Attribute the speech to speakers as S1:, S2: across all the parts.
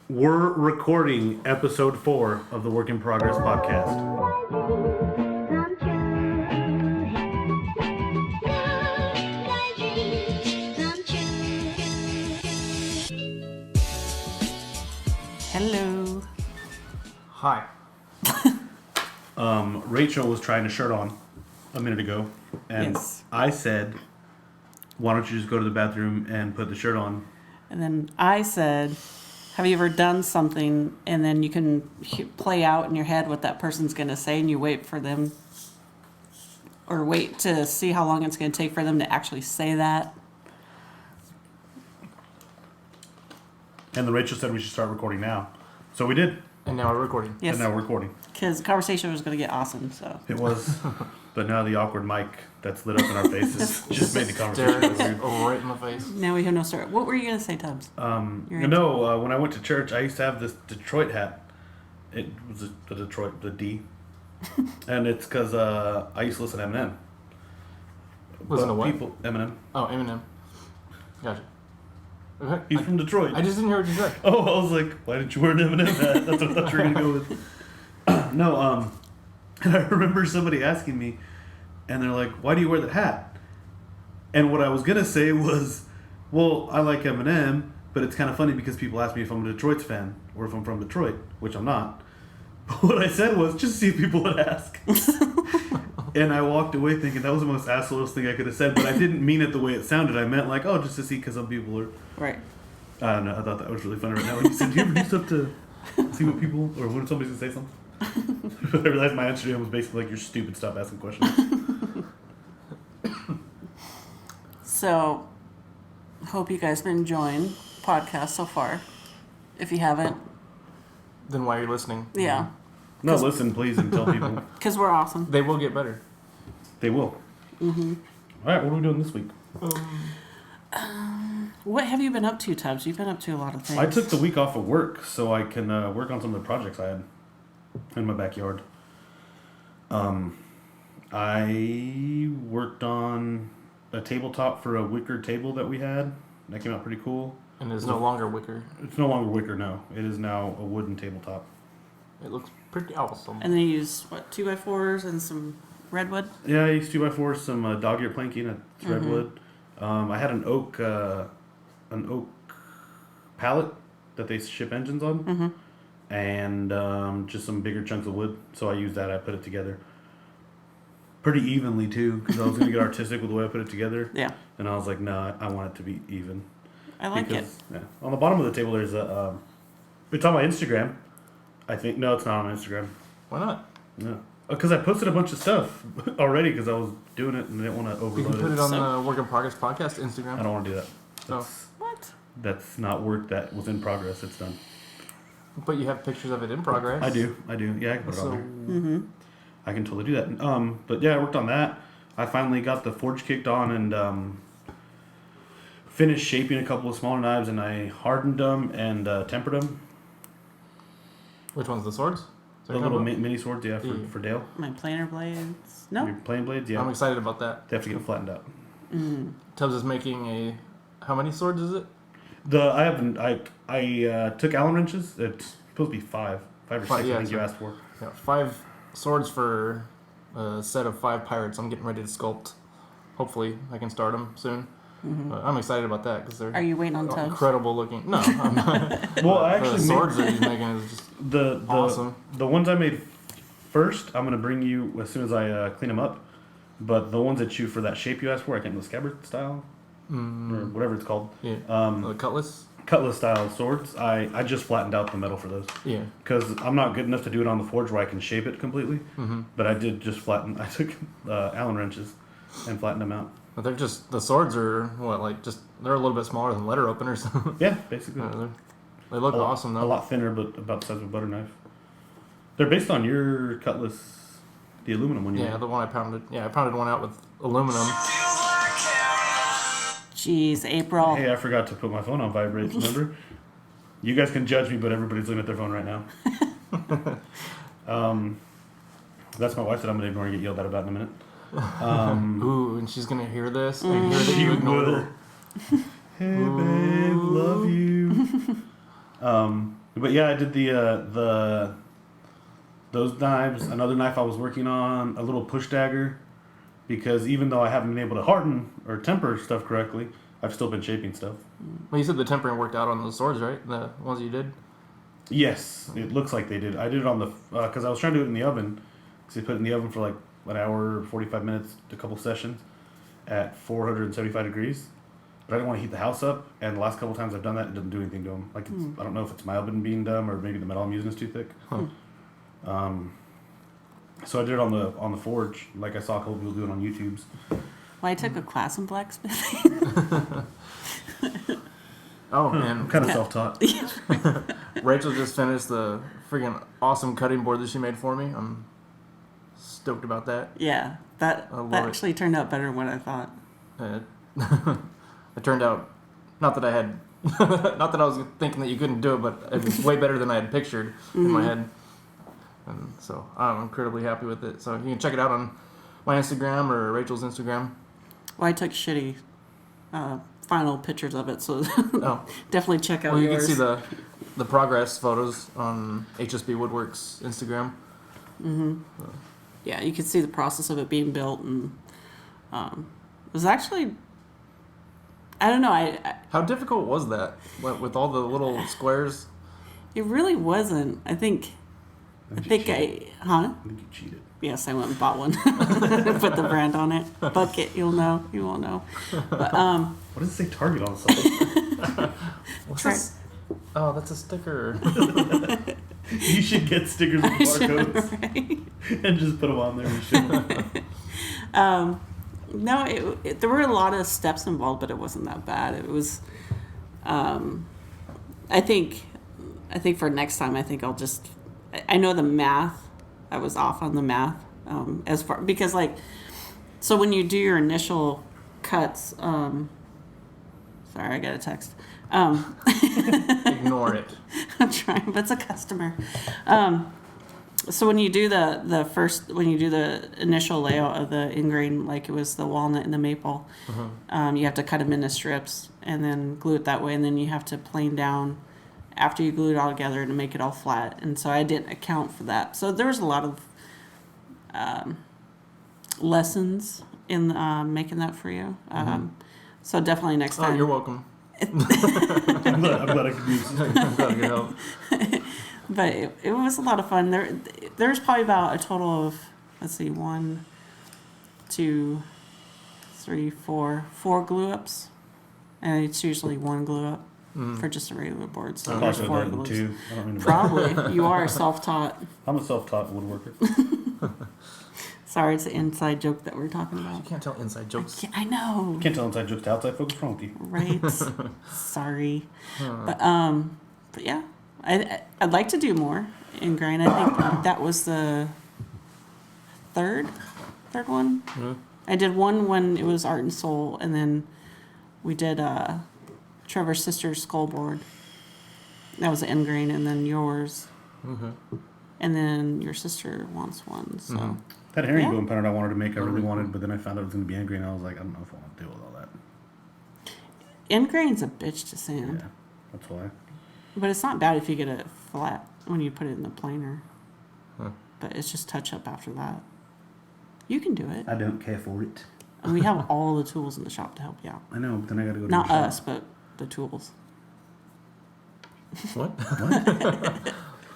S1: We're recording episode 4 of the Work in Progress podcast.
S2: Hello.
S3: Hi.
S1: Rachel was trying a shirt on a minute ago, and
S2: Yes.
S1: I said, why don't you just go to the bathroom and put the shirt on?
S2: And then I said, have you ever done something and then you can play out in your head what that person's going to say and you wait for them or wait to see how long it's going to take for them to actually say that?
S1: And then Rachel said we should start recording now. So we did,
S3: And now we're recording.
S2: Yes.
S1: and now we're recording.
S2: Because the conversation was going to get awesome, so.
S1: It was, but now the awkward mic that's lit up in our faces just made the conversation
S3: Stare
S1: weird.
S3: right in the face.
S2: Now we have no start. What were you going to say, Tubbs? You're
S1: When I went to church, I used to have this Detroit hat. It was the Detroit, the D. And it's because I used to listen to Eminem.
S3: Listen to what?
S1: Eminem.
S3: Oh, Eminem. Gotcha. Okay.
S1: He's from Detroit.
S3: I just didn't hear what you said.
S1: Oh, I was like, why didn't you wear an Eminem hat? That's what I thought you were going to go with. And I remember somebody asking me, and they're like, why do you wear that hat? And what I was going to say was, well, I like Eminem, but it's kind of funny because people ask me if I'm a Detroit fan or if I'm from Detroit, which I'm not. But what I said was just see if people would ask. And I walked away thinking that was the most asshole thing I could have said, but I didn't mean it the way it sounded. I meant like, oh, just to see because some people are...
S2: Right.
S1: I don't know. I thought that was really funny right now. When you said, do you ever do stuff to see what people... Or when somebody's going to say something? But I realized my Instagram was basically like, you're stupid, stop asking questions.
S2: So, hope you guys been enjoying podcast so far. If you haven't,
S3: Then why are you listening?
S2: yeah.
S1: No, listen, please, and tell people.
S2: Because we're awesome.
S3: They will get better.
S1: They will. Mm-hmm. All right, what are we doing this week?
S2: What have you been up to, Tubbs? You've been up to a lot of things.
S1: I took the week off of work so I can work on some of the projects I had in my backyard. I worked on a tabletop for a wicker table that we had. That came out pretty cool.
S3: And it's no longer wicker.
S1: It's no longer wicker, no. It is now a wooden tabletop.
S3: It looks pretty awesome.
S2: And then you use, 2x4s and some redwood?
S1: Yeah, I used 2x4, some dog ear planking, it's redwood. I had an oak pallet that they ship engines on, and just some bigger chunks of wood. So I used that. I put it together pretty evenly too, because I was going to get artistic with the way I put it together.
S2: Yeah.
S1: And I was like, no, I want it to be even.
S2: I like it.
S1: Yeah. On the bottom of the table, there's a. It's on my Instagram. I think no, it's not on Instagram.
S3: Why not?
S1: No, because I posted a bunch of stuff already because I was doing it and I didn't want to
S3: You
S1: overload
S3: can put it
S1: it.
S3: on the Work in Progress podcast Instagram.
S1: I don't want to do that.
S3: Oh.
S1: That's,
S2: What?
S1: that's not work that was in progress. It's done.
S3: But you have pictures of it in progress.
S1: I do. Yeah, I can put it
S3: So,
S1: on there. I can totally do that. But yeah, I worked on that. I finally got the forge kicked on and finished shaping a couple of smaller knives, and I hardened them and tempered them.
S3: which one's the swords?
S1: The little mini swords, yeah, for Dale.
S2: My planer blades? No.
S1: Your plane blades, yeah.
S3: I'm excited about that.
S1: They have to get flattened out.
S3: Tubbs is making a... How many swords is it?
S1: I took Allen wrenches. It's supposed to be five or six.
S3: Yeah,
S1: I think you asked for.
S3: Yeah, 5 swords for a set of 5 pirates. I'm getting ready to sculpt. Hopefully, I can start them soon. I'm excited about that because they're
S2: Are you waiting on Tubbs?
S3: incredible looking. No, I'm not.
S1: Well, I
S3: The
S1: actually
S3: swords that he's making is just
S1: the
S3: awesome.
S1: The ones I made first, I'm gonna bring you as soon as I clean them up. But the ones that you for that shape you asked for, I can't know, scabbard style or whatever it's called.
S3: Yeah. The cutlass.
S1: Cutlass style swords. I just flattened out the metal for those.
S3: Yeah.
S1: Because I'm not good enough to do it on the forge where I can shape it completely. But I did just flatten. I took Allen wrenches and flattened them out.
S3: But they're just the swords are they're a little bit smaller than letter openers.
S1: Yeah, basically.
S3: They look awesome though.
S1: A lot thinner, but about the size of a butter knife. They're based on your cutlass, the aluminum one.
S3: Yeah, the one I pounded. Yeah, I pounded one out with aluminum.
S2: Jeez, April.
S1: Hey, I forgot to put my phone on vibrate. Remember? You guys can judge me, but everybody's looking at their phone right now. That's my wife that I'm gonna ignore and get yelled at about in a minute.
S3: Ooh, and she's gonna hear this and hear that you ignored her.
S1: Hey, babe, love you. But yeah, I did those knives. Another knife I was working on, a little push dagger, because even though I haven't been able to harden or temper stuff correctly, I've still been shaping stuff.
S3: Well, you said the tempering worked out on the swords, right? The ones you did?
S1: Yes, it looks like they did. I did it on the, because I was trying to do it in the oven. Because I put it in the oven for like an hour, 45 minutes, a couple sessions at 475 degrees. But I didn't want to heat the house up, and the last couple times I've done that, it doesn't do anything to them. Like, I don't know if it's my oven being dumb, or maybe the metal I'm using is too thick. So I did it on the forge, like I saw a couple people doing on YouTube's.
S2: Well, I took a class in blacksmithing.
S3: Oh, man.
S1: I'm kind of self-taught.
S3: Rachel just finished the freaking awesome cutting board that she made for me. I'm stoked about that.
S2: Yeah, that
S3: love
S2: that
S3: it.
S2: actually turned out better than what I thought.
S3: It turned out, not that I was thinking that you couldn't do it, but it was way better than I had pictured in my head. And so I'm incredibly happy with it. So you can check it out on my Instagram or Rachel's Instagram.
S2: Well, I took shitty final pictures of it, so
S3: Oh.
S2: definitely check out
S3: Well, you
S2: yours.
S3: can see the progress photos on HSB Woodworks Instagram.
S2: Yeah, you can see the process of it being built, and it was actually, I don't know, I
S3: How difficult was that with all the little squares?
S2: it really wasn't. I think
S1: I think
S2: I
S1: you cheated.
S2: Yes, I went and bought one. Put the brand on it. Bucket, you'll know. You won't know. But
S1: What does it say Target on the side?
S3: What's
S2: Try-
S3: this? Oh, that's a sticker.
S1: You should get stickers with barcodes
S2: right?
S1: and just put them on there and ship them.
S2: No, there were a lot of steps involved, but it wasn't that bad. It was, I think for next time, I think I'll just, I know the math. I was off on the math as far, because like, so when you do your initial cuts, sorry, I got a text.
S3: Ignore it.
S2: I'm trying, but it's a customer. So when you do when you do the initial layout of the ingrain, like it was the walnut and the maple, you have to cut them into strips and then glue it that way, and then you have to plane down after you glue it all together to make it all flat. And so I didn't account for that. So there was a lot of lessons in making that for you. So definitely next time.
S3: Oh, you're welcome.
S1: I'm glad I could use it.
S3: I'm glad I could help.
S2: But it was a lot of fun. There's probably about a total of, let's see, 1, 2, 3, 4 glue ups, and it's usually one glue up for just a regular board. So
S1: I'm
S2: there's
S1: also
S2: 4
S1: done
S2: glues.
S1: too. I don't mean to
S2: Probably you are self-taught.
S1: I'm a self-taught woodworker.
S2: Sorry, it's an inside joke that we're talking
S3: You
S2: about.
S3: can't tell inside jokes.
S2: I know,
S1: Can't tell inside jokes to outside folks from you.
S2: right? Sorry, but yeah, I'd like to do more in grain. I think that was the third one. I did one when it was Art and Soul, and then we did Trevor's sister's skull board. That was the end grain, and then yours, and then your sister wants one. So
S1: That herringbone pattern I wanted to make, I really wanted, but then I found out it was going to be end grain. I was like, I don't know if I want to deal with all that.
S2: end grain's a bitch to sand,
S1: Yeah, that's why.
S2: but it's not bad if you get it flat when you put it in the planer. But it's just touch up after that. You can do it.
S1: I don't care for it.
S2: And we have all the tools in the shop to help you out.
S1: I know, but then I got to go to
S2: Not
S1: the shop.
S2: us, but the tools.
S3: What?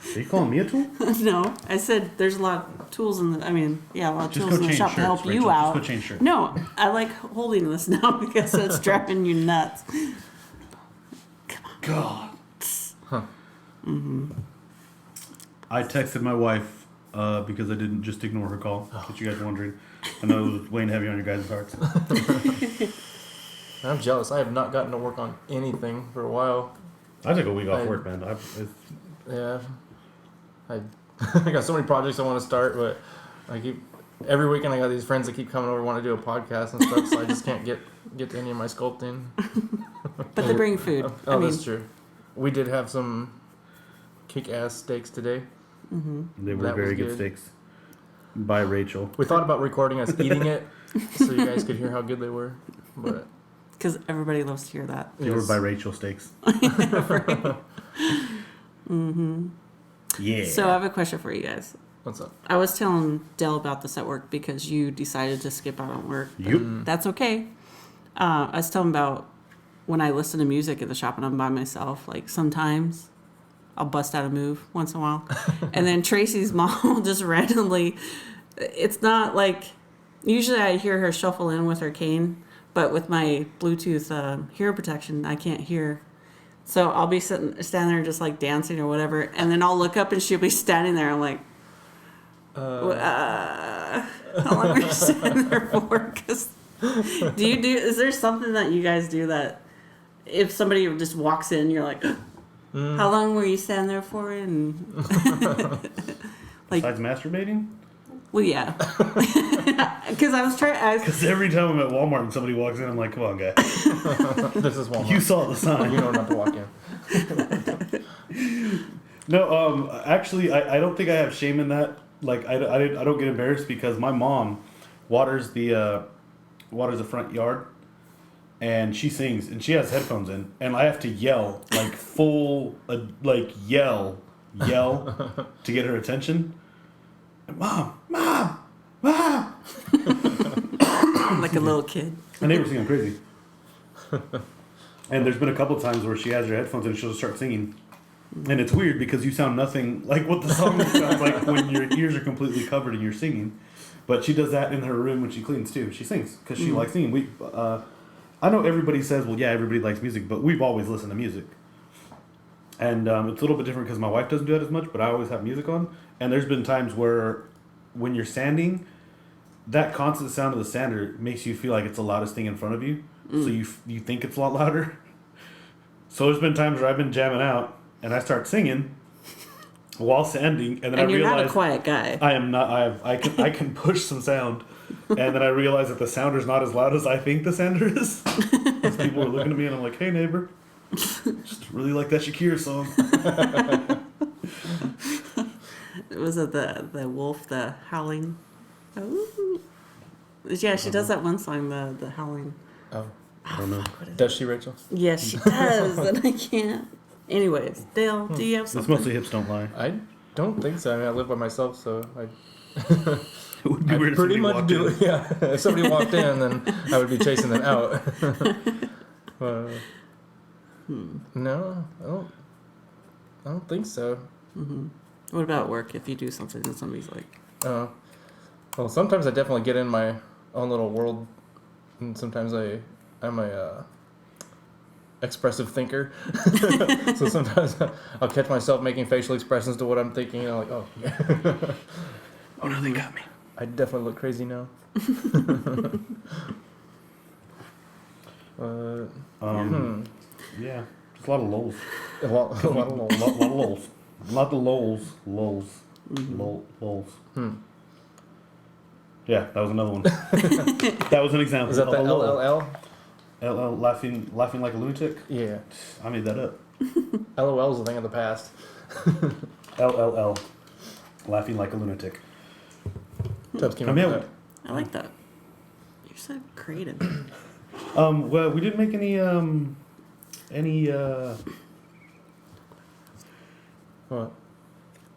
S1: Are you calling me a tool?
S2: No, I said there's a lot of tools in the. I mean, yeah, a lot of
S1: Just
S2: tools
S1: go
S2: in the
S1: change
S2: shop
S1: shirts,
S2: to help
S1: Rachel.
S2: you
S1: Just
S2: out.
S1: go change shirts.
S2: No, I like holding this now because it's driving you nuts.
S1: God. I texted my wife because I didn't just ignore her call. In case you guys are wondering, I know it was weighing heavy on your guys' hearts.
S3: I'm jealous. I have not gotten to work on anything for a while.
S1: I took a week off
S3: I-
S1: work, man.
S3: Yeah. I got so many projects I want to start, but every weekend I got these friends that keep coming over, want to do a podcast and stuff, so I just can't get to any of my sculpting.
S2: But they bring food.
S3: Oh,
S2: I mean,
S3: that's true. We did have some kick-ass steaks today.
S1: They were
S3: That
S1: very
S3: was
S1: good
S3: good.
S1: steaks. By Rachel.
S3: We thought about recording us eating it so you guys could hear how good they were, but
S2: because everybody loves to hear that.
S1: They were by Rachel steaks. Yeah.
S2: So I have a question for you guys.
S3: What's up?
S2: I was telling Dell about this at work because you decided to skip out on work.
S1: Yep.
S2: That's okay. I was telling about when I listen to music at the shop and I'm by myself, like sometimes I'll bust out a move once in a while. And then Tracy's mom will just randomly, it's not like, usually I hear her shuffle in with her cane, but with my Bluetooth hearing protection, I can't hear. So I'll be standing there just like dancing or whatever, and then I'll look up and she'll be standing there. I'm like, how long are you standing there for? 'Cause is there something that you guys do that if somebody just walks in, you're like, how long were you standing there for? And like,
S1: Besides masturbating?
S2: well, yeah. Because I was trying.
S1: Because every time I'm at Walmart and somebody walks in, I'm like, come on, guy.
S3: This is Walmart.
S1: You saw the sign.
S3: You know not to walk in.
S1: No, actually, I don't think I have shame in that. Like, I don't get embarrassed because my mom waters the front yard, and she sings, and she has headphones in, and I have to yell, like full, yell to get her attention. And, Mom!
S2: like a little kid.
S1: My neighbors think I'm crazy. And there's been a couple times where she has her headphones in and she'll just start singing. And it's weird because you sound nothing like what the song sounds like when your ears are completely covered and you're singing. But she does that in her room when she cleans too. She sings because she likes singing. I know everybody says, well, yeah, everybody likes music, but we've always listened to music. And it's a little bit different because my wife doesn't do that as much, but I always have music on. And there's been times where when you're sanding, that constant sound of the sander makes you feel like it's the loudest thing in front of you. So you think it's a lot louder. So there's been times where I've been jamming out and I start singing while sanding, and then I
S2: you're
S1: realize
S2: not a quiet guy.
S1: I am not. I can push some sound, and then I realize that the sounder's not as loud as I think the sander is. Because people are looking at me, and I'm like, "Hey, neighbor, just really like that Shakira song."
S2: Was it the wolf, the howling? Ooh. Yeah, she does that one song, the howling.
S3: Oh.
S1: I don't know.
S3: Does she, Rachel?
S2: Yes, she does, and I can't. Anyways, Dale, do you have
S1: It's
S2: something?
S1: mostly hips don't lie.
S3: I don't think so. I mean, I live by myself, so
S1: It would be
S3: I
S1: weird if
S3: pretty
S1: somebody
S3: much
S1: walked
S3: do.
S1: in.
S3: Yeah, if somebody walked in, then I would be chasing them out. No, I don't think so.
S2: What about work? If you do something and somebody's like,
S3: Well, sometimes I definitely get in my own little world, and sometimes I'm a expressive thinker. So sometimes I'll catch myself making facial expressions to what I'm thinking, and I'm like, oh, yeah.
S1: Oh no, they got me.
S3: I definitely look crazy now.
S1: Yeah, just a lot of lulls.
S3: A lot of
S1: A lot of lulls. Not the lulls. Lulls. Yeah, that was another one. That was an example.
S3: Is that the
S1: of a lull.
S3: LLL?
S1: LL, laughing like a lunatic?
S3: Yeah.
S1: I made that up.
S3: LOL is a thing of the past.
S1: LLL. Laughing like a lunatic.
S3: Tubbs came
S1: I
S3: up
S1: mean,
S3: with that.
S2: I like that. You're so creative.
S1: well, we didn't make any
S3: What?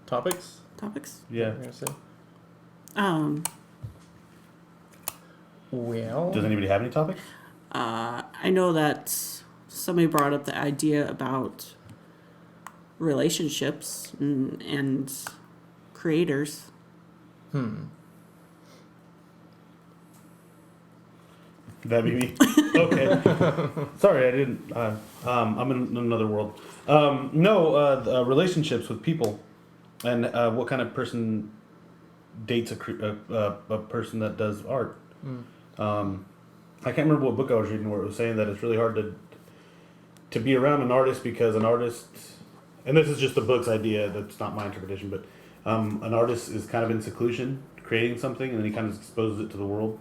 S3: Topics?
S2: Topics?
S1: yeah.
S3: You're gonna say? Well,
S1: Does anybody have any topics?
S2: I know that somebody brought up the idea about relationships and creators.
S1: That'd be me. Okay. Sorry, I didn't. I'm in another world. No, relationships with people, and what kind of person dates a person that does art. I can't remember what book I was reading where it was saying that it's really hard to be around an artist because an artist, and this is just the book's idea. That's not my interpretation, but an artist is kind of in seclusion, creating something, and then he kind of exposes it to the world.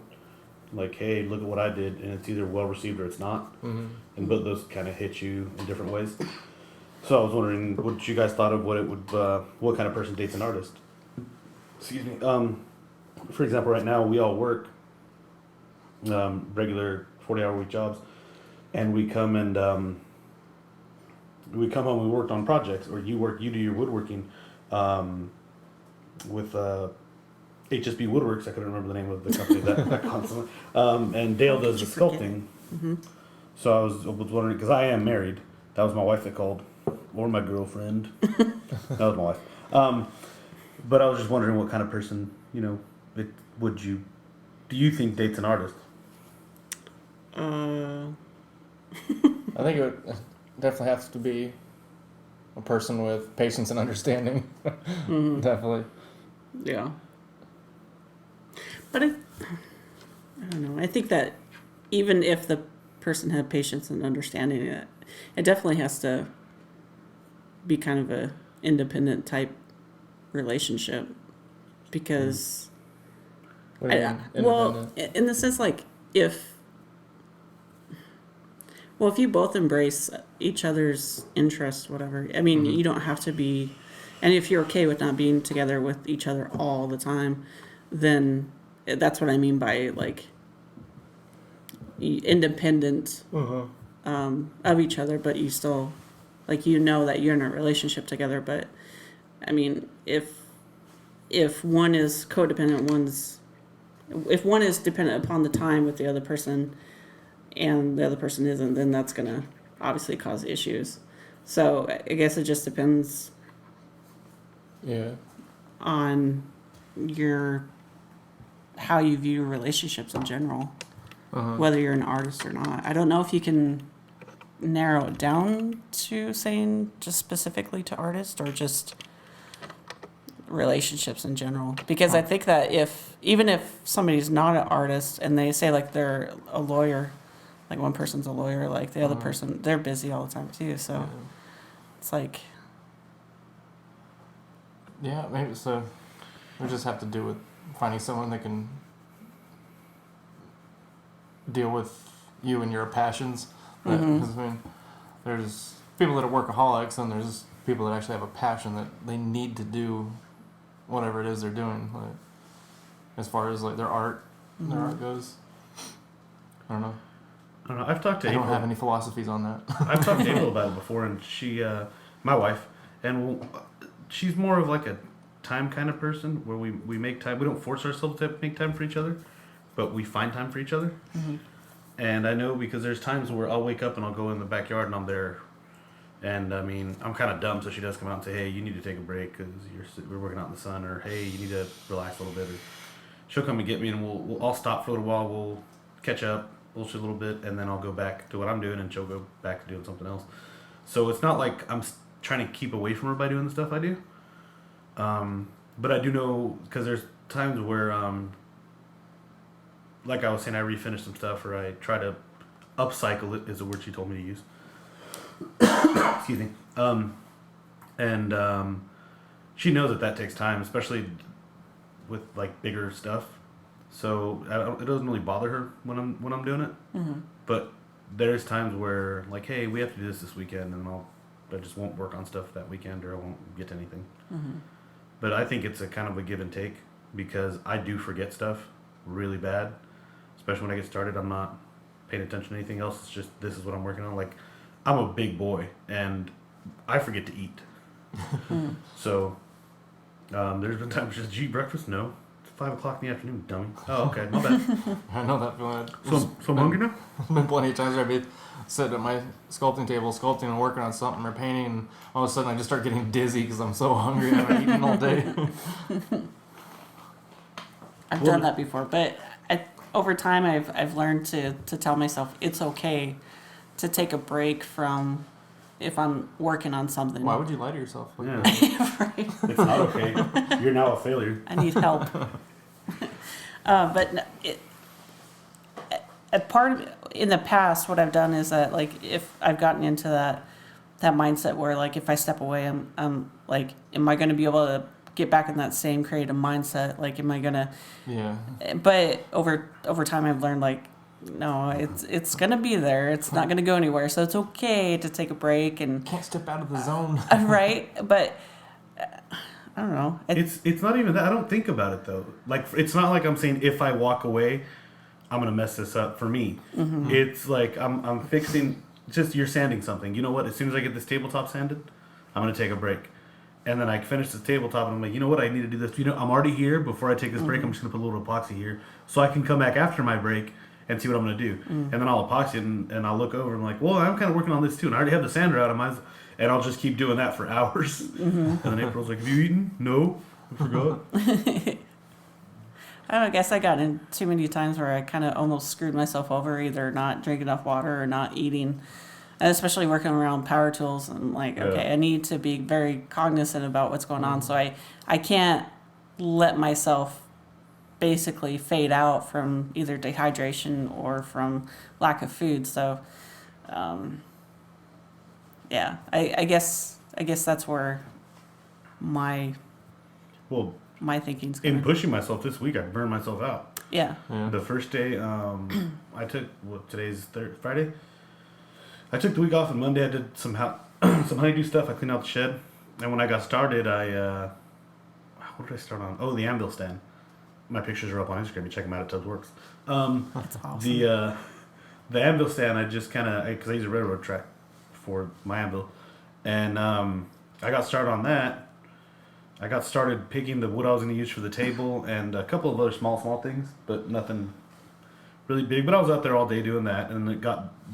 S1: Like, hey, look at what I did, and it's either well received or it's not. And both those kind of hit you in different ways. So I was wondering what you guys thought of what it would, what kind of person dates an artist. Excuse me. For example, right now we all work regular 40-hour week jobs, and we come and we come home and we worked on projects, or you do your woodworking with HSB Woodworks. I couldn't remember the name of the company that constantly. And Dale does the sculpting.
S2: Mm-hmm.
S1: So I was wondering, because I am married. That was my wife that called, or my girlfriend. That was my wife. But I was just wondering what kind of person, do you think dates an artist?
S3: I think it would definitely have to be a person with patience and understanding.
S2: Mm-hmm.
S3: Definitely.
S2: Yeah. But I don't know. I think that even if the person had patience and understanding, it definitely has to be kind of a independent type relationship, because
S3: What do you mean,
S2: well,
S3: independent?
S2: in the sense, like, if you both embrace each other's interests, whatever, I mean,
S3: Mm-hmm.
S2: you don't have to be, and if you're okay with not being together with each other all the time, then that's what I mean by, like, independent of each other, but you still, like, that you're in a relationship together. But I mean, if one is codependent, if one is dependent upon the time with the other person and the other person isn't, then that's gonna obviously cause issues. So I guess it just depends
S3: Yeah.
S2: on how you view relationships in general, whether you're an artist or not. I don't know if you can narrow it down to saying just specifically to artists or just relationships in general, because I think that even if somebody's not an artist and they say, like, they're a lawyer, like, one person's a lawyer, like, the other person, they're busy all the time too, so it's like,
S3: Yeah, maybe so. We just have to do with finding someone that can deal with you and your passions. Because I mean, there's people that are workaholics, and there's people that actually have a passion that they need to do whatever it is they're doing. Like, as far as, like, their art goes, I don't know.
S1: I've talked to
S3: I
S1: April.
S3: don't have any philosophies on that.
S1: I've talked to April about it before, and she, my wife, and she's more of like a time kind of person where we make time. We don't force ourselves to make time for each other, but we find time for each other.
S2: mm-hmm.
S1: And I know because there's times where I'll wake up and I'll go in the backyard and I'm there. And I mean, I'm kind of dumb, so she does come out and say, "Hey, you need to take a break because we're working out in the sun," or "Hey, you need to relax a little bit." Or she'll come and get me, and I'll stop for a little while. We'll catch up, bullshit a little bit, and then I'll go back to what I'm doing, and she'll go back to doing something else. So it's not like I'm trying to keep away from her by doing the stuff I do. But I do know, because there's times where, like I was saying, I refinish some stuff, or I try to upcycle it, is a word she told me to use. Excuse me. She knows that takes time, especially with, like, bigger stuff. So it doesn't really bother her when I'm doing it.
S2: Mm-hmm.
S1: But there's times where, like, hey, we have to do this weekend, and I just won't work on stuff that weekend, or I won't get to anything.
S2: Mm-hmm.
S1: But I think it's a kind of a give and take, because I do forget stuff really bad, especially when I get started. I'm not paying attention to anything else. It's just, this is what I'm working on. Like, I'm a big boy, and I forget to eat. So there's been times just, "Did you eat breakfast?" "No. It's 5 o'clock in the afternoon, dummy." "Oh, okay, my bad."
S3: I know that feeling.
S1: So I'm hungry now?
S3: There's been plenty of times where I'd be sitting at my sculpting table, sculpting and working on something or painting, and all of a sudden I just start getting dizzy because I'm so hungry and I haven't eaten all day.
S2: I've done that before, but over time I've learned to tell myself it's okay to take a break from, if I'm working on something.
S3: Why would you lie to yourself? Like
S1: Yeah.
S3: that?
S2: Right.
S1: It's not okay. You're now a failure.
S2: I need help. But a part of, in the past, what I've done is that, like, if I've gotten into that mindset where, like, if I step away, I'm like, am I going to be able to get back in that same creative mindset? Like, am I going to?
S3: Yeah.
S2: But over time, I've learned, like, no, it's going to be there. It's not going to go anywhere. So it's okay to take a break and
S3: Can't step out of the zone.
S2: right. But I don't know.
S1: It's not even that. I don't think about it, though. Like, it's not like I'm saying, if I walk away, I'm gonna mess this up for me.
S2: Mm-hmm.
S1: It's like I'm fixing. It's just you're sanding something. You know what? As soon as I get this tabletop sanded, I'm gonna take a break. And then I finish this tabletop, and I'm like, you know what? I need to do this. You know, I'm already here. Before I take this break, I'm just gonna put a little epoxy here, so I can come back after my break and see what I'm gonna do. And then I'll epoxy it, and I'll look over. And I'm like, well, I'm kind of working on this too, and I already have the sander out of mine, and I'll just keep doing that for hours. And then April's like, have you eaten? No, I forgot.
S2: I don't know, I guess I got in too many times where I kind of almost screwed myself over, either not drinking enough water or not eating. And especially working around power tools, I'm like, okay, I need to be very cognizant about what's going on. So I can't let myself basically fade out from either dehydration or from lack of food. So, yeah, I guess that's where my thinking's going.
S1: In pushing myself this week, I burned myself out.
S2: Yeah.
S1: The first day, I took today's Friday. I took the week off, and Monday I did some honeydew stuff. I cleaned out the shed, and when I got started, what did I start on? Oh, the anvil stand. My pictures are up on Instagram. You check them out at TubzWorks.
S2: That's awesome.
S1: The anvil stand, I just kind of, because I use a railroad track for my anvil, and I got started on that. I got started picking the wood I was going to use for the table and a couple of other small things, but nothing really big. But I was out there all day doing that, and it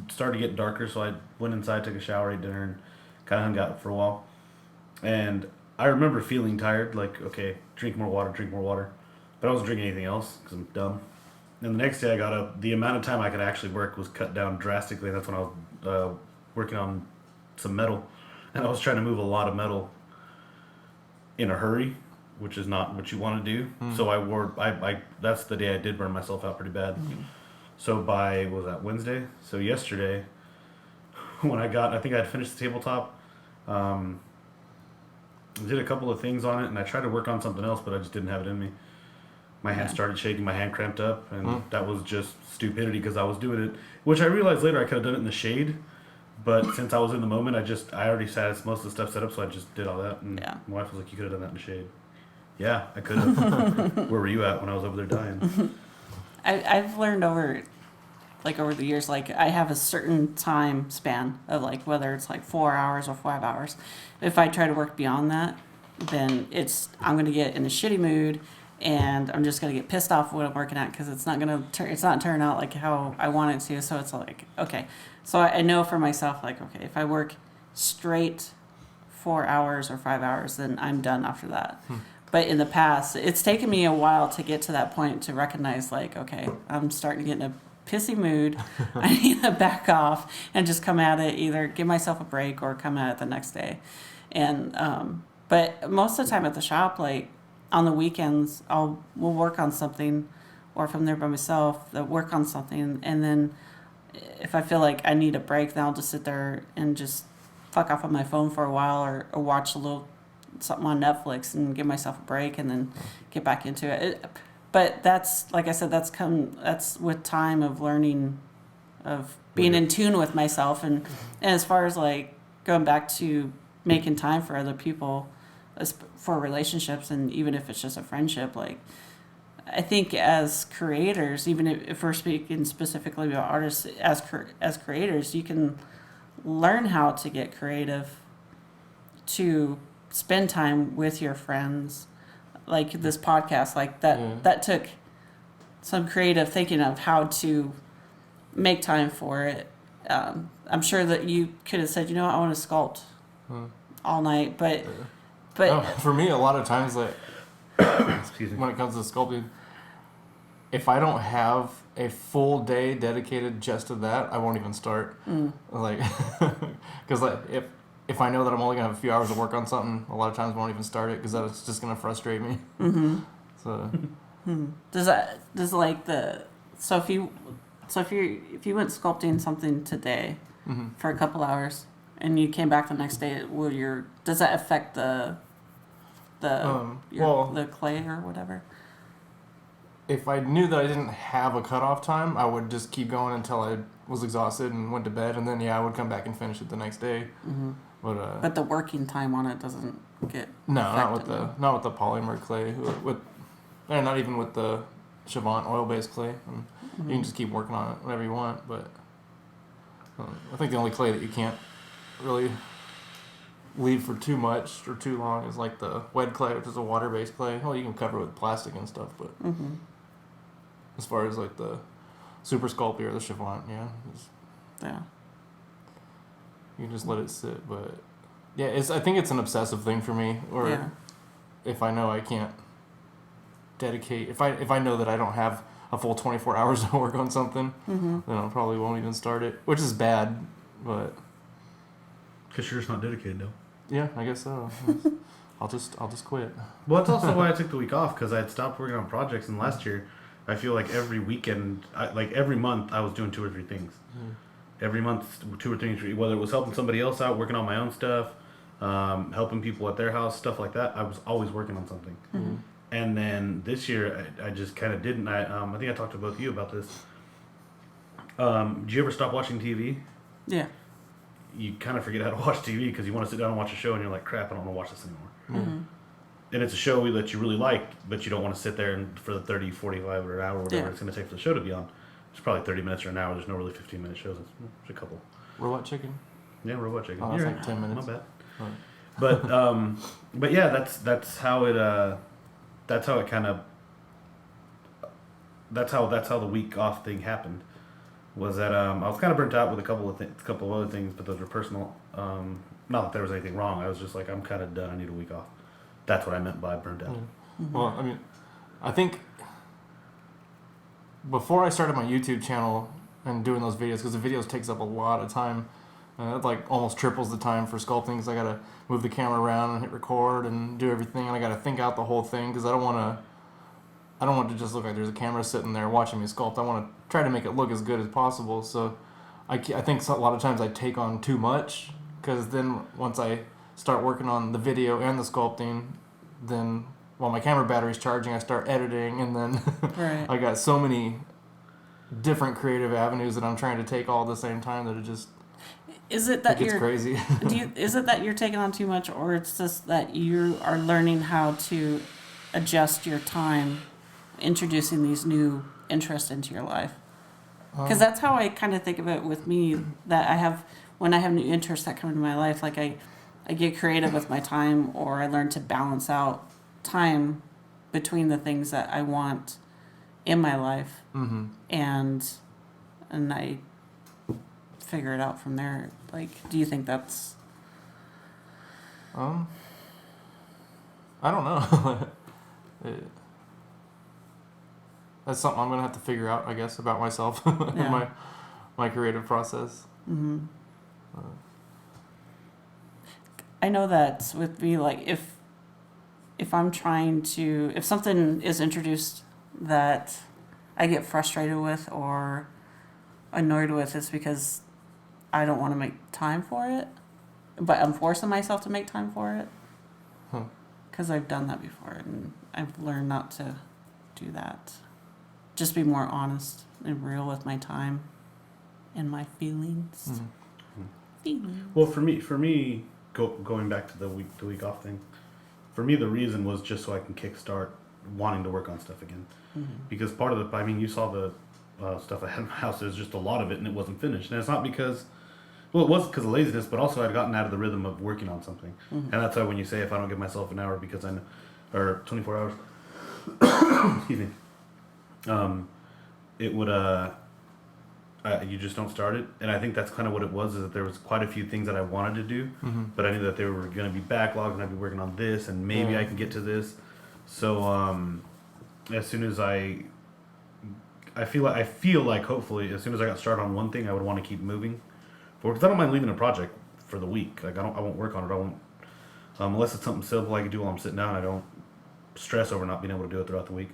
S1: started to get darker, so I went inside, took a shower, ate dinner, and kind of hung out for a while. And I remember feeling tired, like, okay, drink more water. But I wasn't drinking anything else because I'm dumb. And the next day I got up. The amount of time I could actually work was cut down drastically. And that's when I was working on some metal. And I was trying to move a lot of metal in a hurry, which is not what you want to do. So that's the day I did burn myself out pretty bad. So by, what was that, Wednesday? So yesterday, when I think I had finished the tabletop, did a couple of things on it, and I tried to work on something else, but I just didn't have it in me. My hand started shaking, my hand cramped up, and that was just stupidity because I was doing it, which I realized later I could have done it in the shade, but since I was in the moment, I already had most of the stuff set up, so I just did all that, and my wife was like, you could have done that in the shade. Yeah, I could have. Where were you at when I was over there dying?
S2: I've learned over the years, like, I have a certain time span of, like, whether it's like 4 hours or 5 hours. If I try to work beyond that, then I'm going to get in a shitty mood, and I'm just going to get pissed off what I'm working at because it's not going to it's not turning out like how I want it to. So it's like, okay. So I know for myself, like, okay, if I work straight 4 hours or 5 hours, then I'm done after that. But in the past, it's taken me a while to get to that point to recognize, like, okay, I'm starting to get in a pissy mood. I need to back off and just come at it, either give myself a break or come at it the next day. And but most of the time at the shop, like on the weekends, we'll work on something, or if I'm there by myself, they'll work on something, and then if I feel like I need a break, then I'll just sit there and just fuck off on my phone for a while, or watch a little something on Netflix and give myself a break, and then get back into it. But that's, like I said, that's with time of learning, of being in tune with myself, and as far as like going back to making time for other people, for relationships, and even if it's just a friendship, like, I think as creators, even if we're speaking specifically about artists, as creators, you can learn how to get creative, to spend time with your friends, like this podcast, like that took some creative thinking of how to make time for it. I'm sure that you could have said, I want to sculpt all night, but
S3: for me, a lot of times, like,
S1: excuse me,
S3: when it comes to sculpting, if I don't have a full day dedicated just to that, I won't even start. Like, because like if I know that I'm only gonna have a few hours to work on something, a lot of times I won't even start it because that's just gonna frustrate me. So
S2: if you went sculpting something today for a couple hours and you came back the next day, does that affect the clay or whatever?
S3: If I knew that I didn't have a cutoff time, I would just keep going until I was exhausted and went to bed, and then I would come back and finish it the next day. But the
S2: working time on it doesn't get
S3: not with the polymer clay, and not even with the Chavant oil-based clay. You can just keep working on it whenever you want. But I think the only clay that you can't really leave for too much or too long is like the wet clay, which is a water-based clay. Well, you can cover it with plastic and stuff, but as far as like the super sculpey or the chiffon,
S2: Yeah.
S3: you can just let it sit. But yeah, I think it's an obsessive thing for me. Or if I know I can't dedicate, if I know that I don't have a full 24 hours to work on something, then I probably won't even start it, which is bad, but
S1: Because you're just not dedicated, though.
S3: yeah, I guess so. I'll just quit.
S1: Well, that's also why I took the week off, because I had stopped working on projects, and last year, I feel like every weekend, every month, I was doing 2 or 3 things. Every month, 2 or 3, whether it was helping somebody else out, working on my own stuff, helping people at their house, stuff like that. I was always working on something. And then this year, I just kind of didn't. I think I talked to both of you about this. Did you ever stop watching TV?
S2: Yeah.
S1: You kind of forget how to watch TV because you want to sit down and watch a show, and you're like, crap, I don't want to watch this anymore. And it's a show that you really like, but you don't want to sit there and for the 30, 45 or an hour or whatever it's going to take for the show to be on. It's probably 30 minutes or an hour. There's no really 15-minute shows. It's a couple.
S3: Robot chicken?
S1: Yeah, Robot Chicken.
S3: Oh, that's like 10 minutes.
S1: My bad.
S3: Right.
S1: But yeah, that's how it kind of that's how the week off thing happened. Was that I was kind of burnt out with a couple of other things, but those were personal. Not that there was anything wrong. I was just like, I'm kind of done. I need a week off. That's what I meant by burnt out.
S3: Well, I mean, I think before I started my YouTube channel and doing those videos, because the videos takes up a lot of time, it like almost triples the time for sculpting, because I gotta move the camera around and hit record and do everything, and I gotta think out the whole thing, because I don't want it to just look like there's a camera sitting there watching me sculpt. I want to try to make it look as good as possible. So I think a lot of times I take on too much, because then once I start working on the video and the sculpting, then while my camera battery's charging, I start editing, and then I got so many different creative avenues that I'm trying to take all at the same time that it just gets crazy.
S2: Is it that you're taking on too much, or it's just that you are learning how to adjust your time, introducing these new interests into your life? Because that's how I kind of think of it with me, that when I have new interests that come into my life, like I get creative with my time, or I learn to balance out time between the things that I want in my life, and I figure it out from there. Like, do you think that's
S3: I don't know. That's something I'm gonna have to figure out, I guess, about myself and my creative process.
S2: I know that with me, like if I'm trying to, if something is introduced that I get frustrated with or annoyed with, it's because I don't want to make time for it, but I'm forcing myself to make time for it. Because I've done that before, and I've learned not to do that. Just be more honest and real with my time and my feelings.
S1: Well, for me, going back to the week off thing, for me the reason was just so I can kickstart wanting to work on stuff again. Because part of you saw the stuff I had in my house. There's just a lot of it, and it wasn't finished. And it's not because, well, it was because of laziness, but also I'd gotten out of the rhythm of working on something. And that's why when you say if I don't give myself an hour because or 24 hours, excuse me, it would you just don't start it. And I think that's kind of what it was, is that there was quite a few things that I wanted to do, but I knew that they were going to be backlogged, and I'd be working on this, and maybe I can get to this. So as soon as I feel like hopefully as soon as I got started on one thing, I would want to keep moving forward, because I don't mind leaving a project for the week. Like I won't work on it. I won't unless it's something simple I can do while I'm sitting down. I don't stress over not being able to do it throughout the week.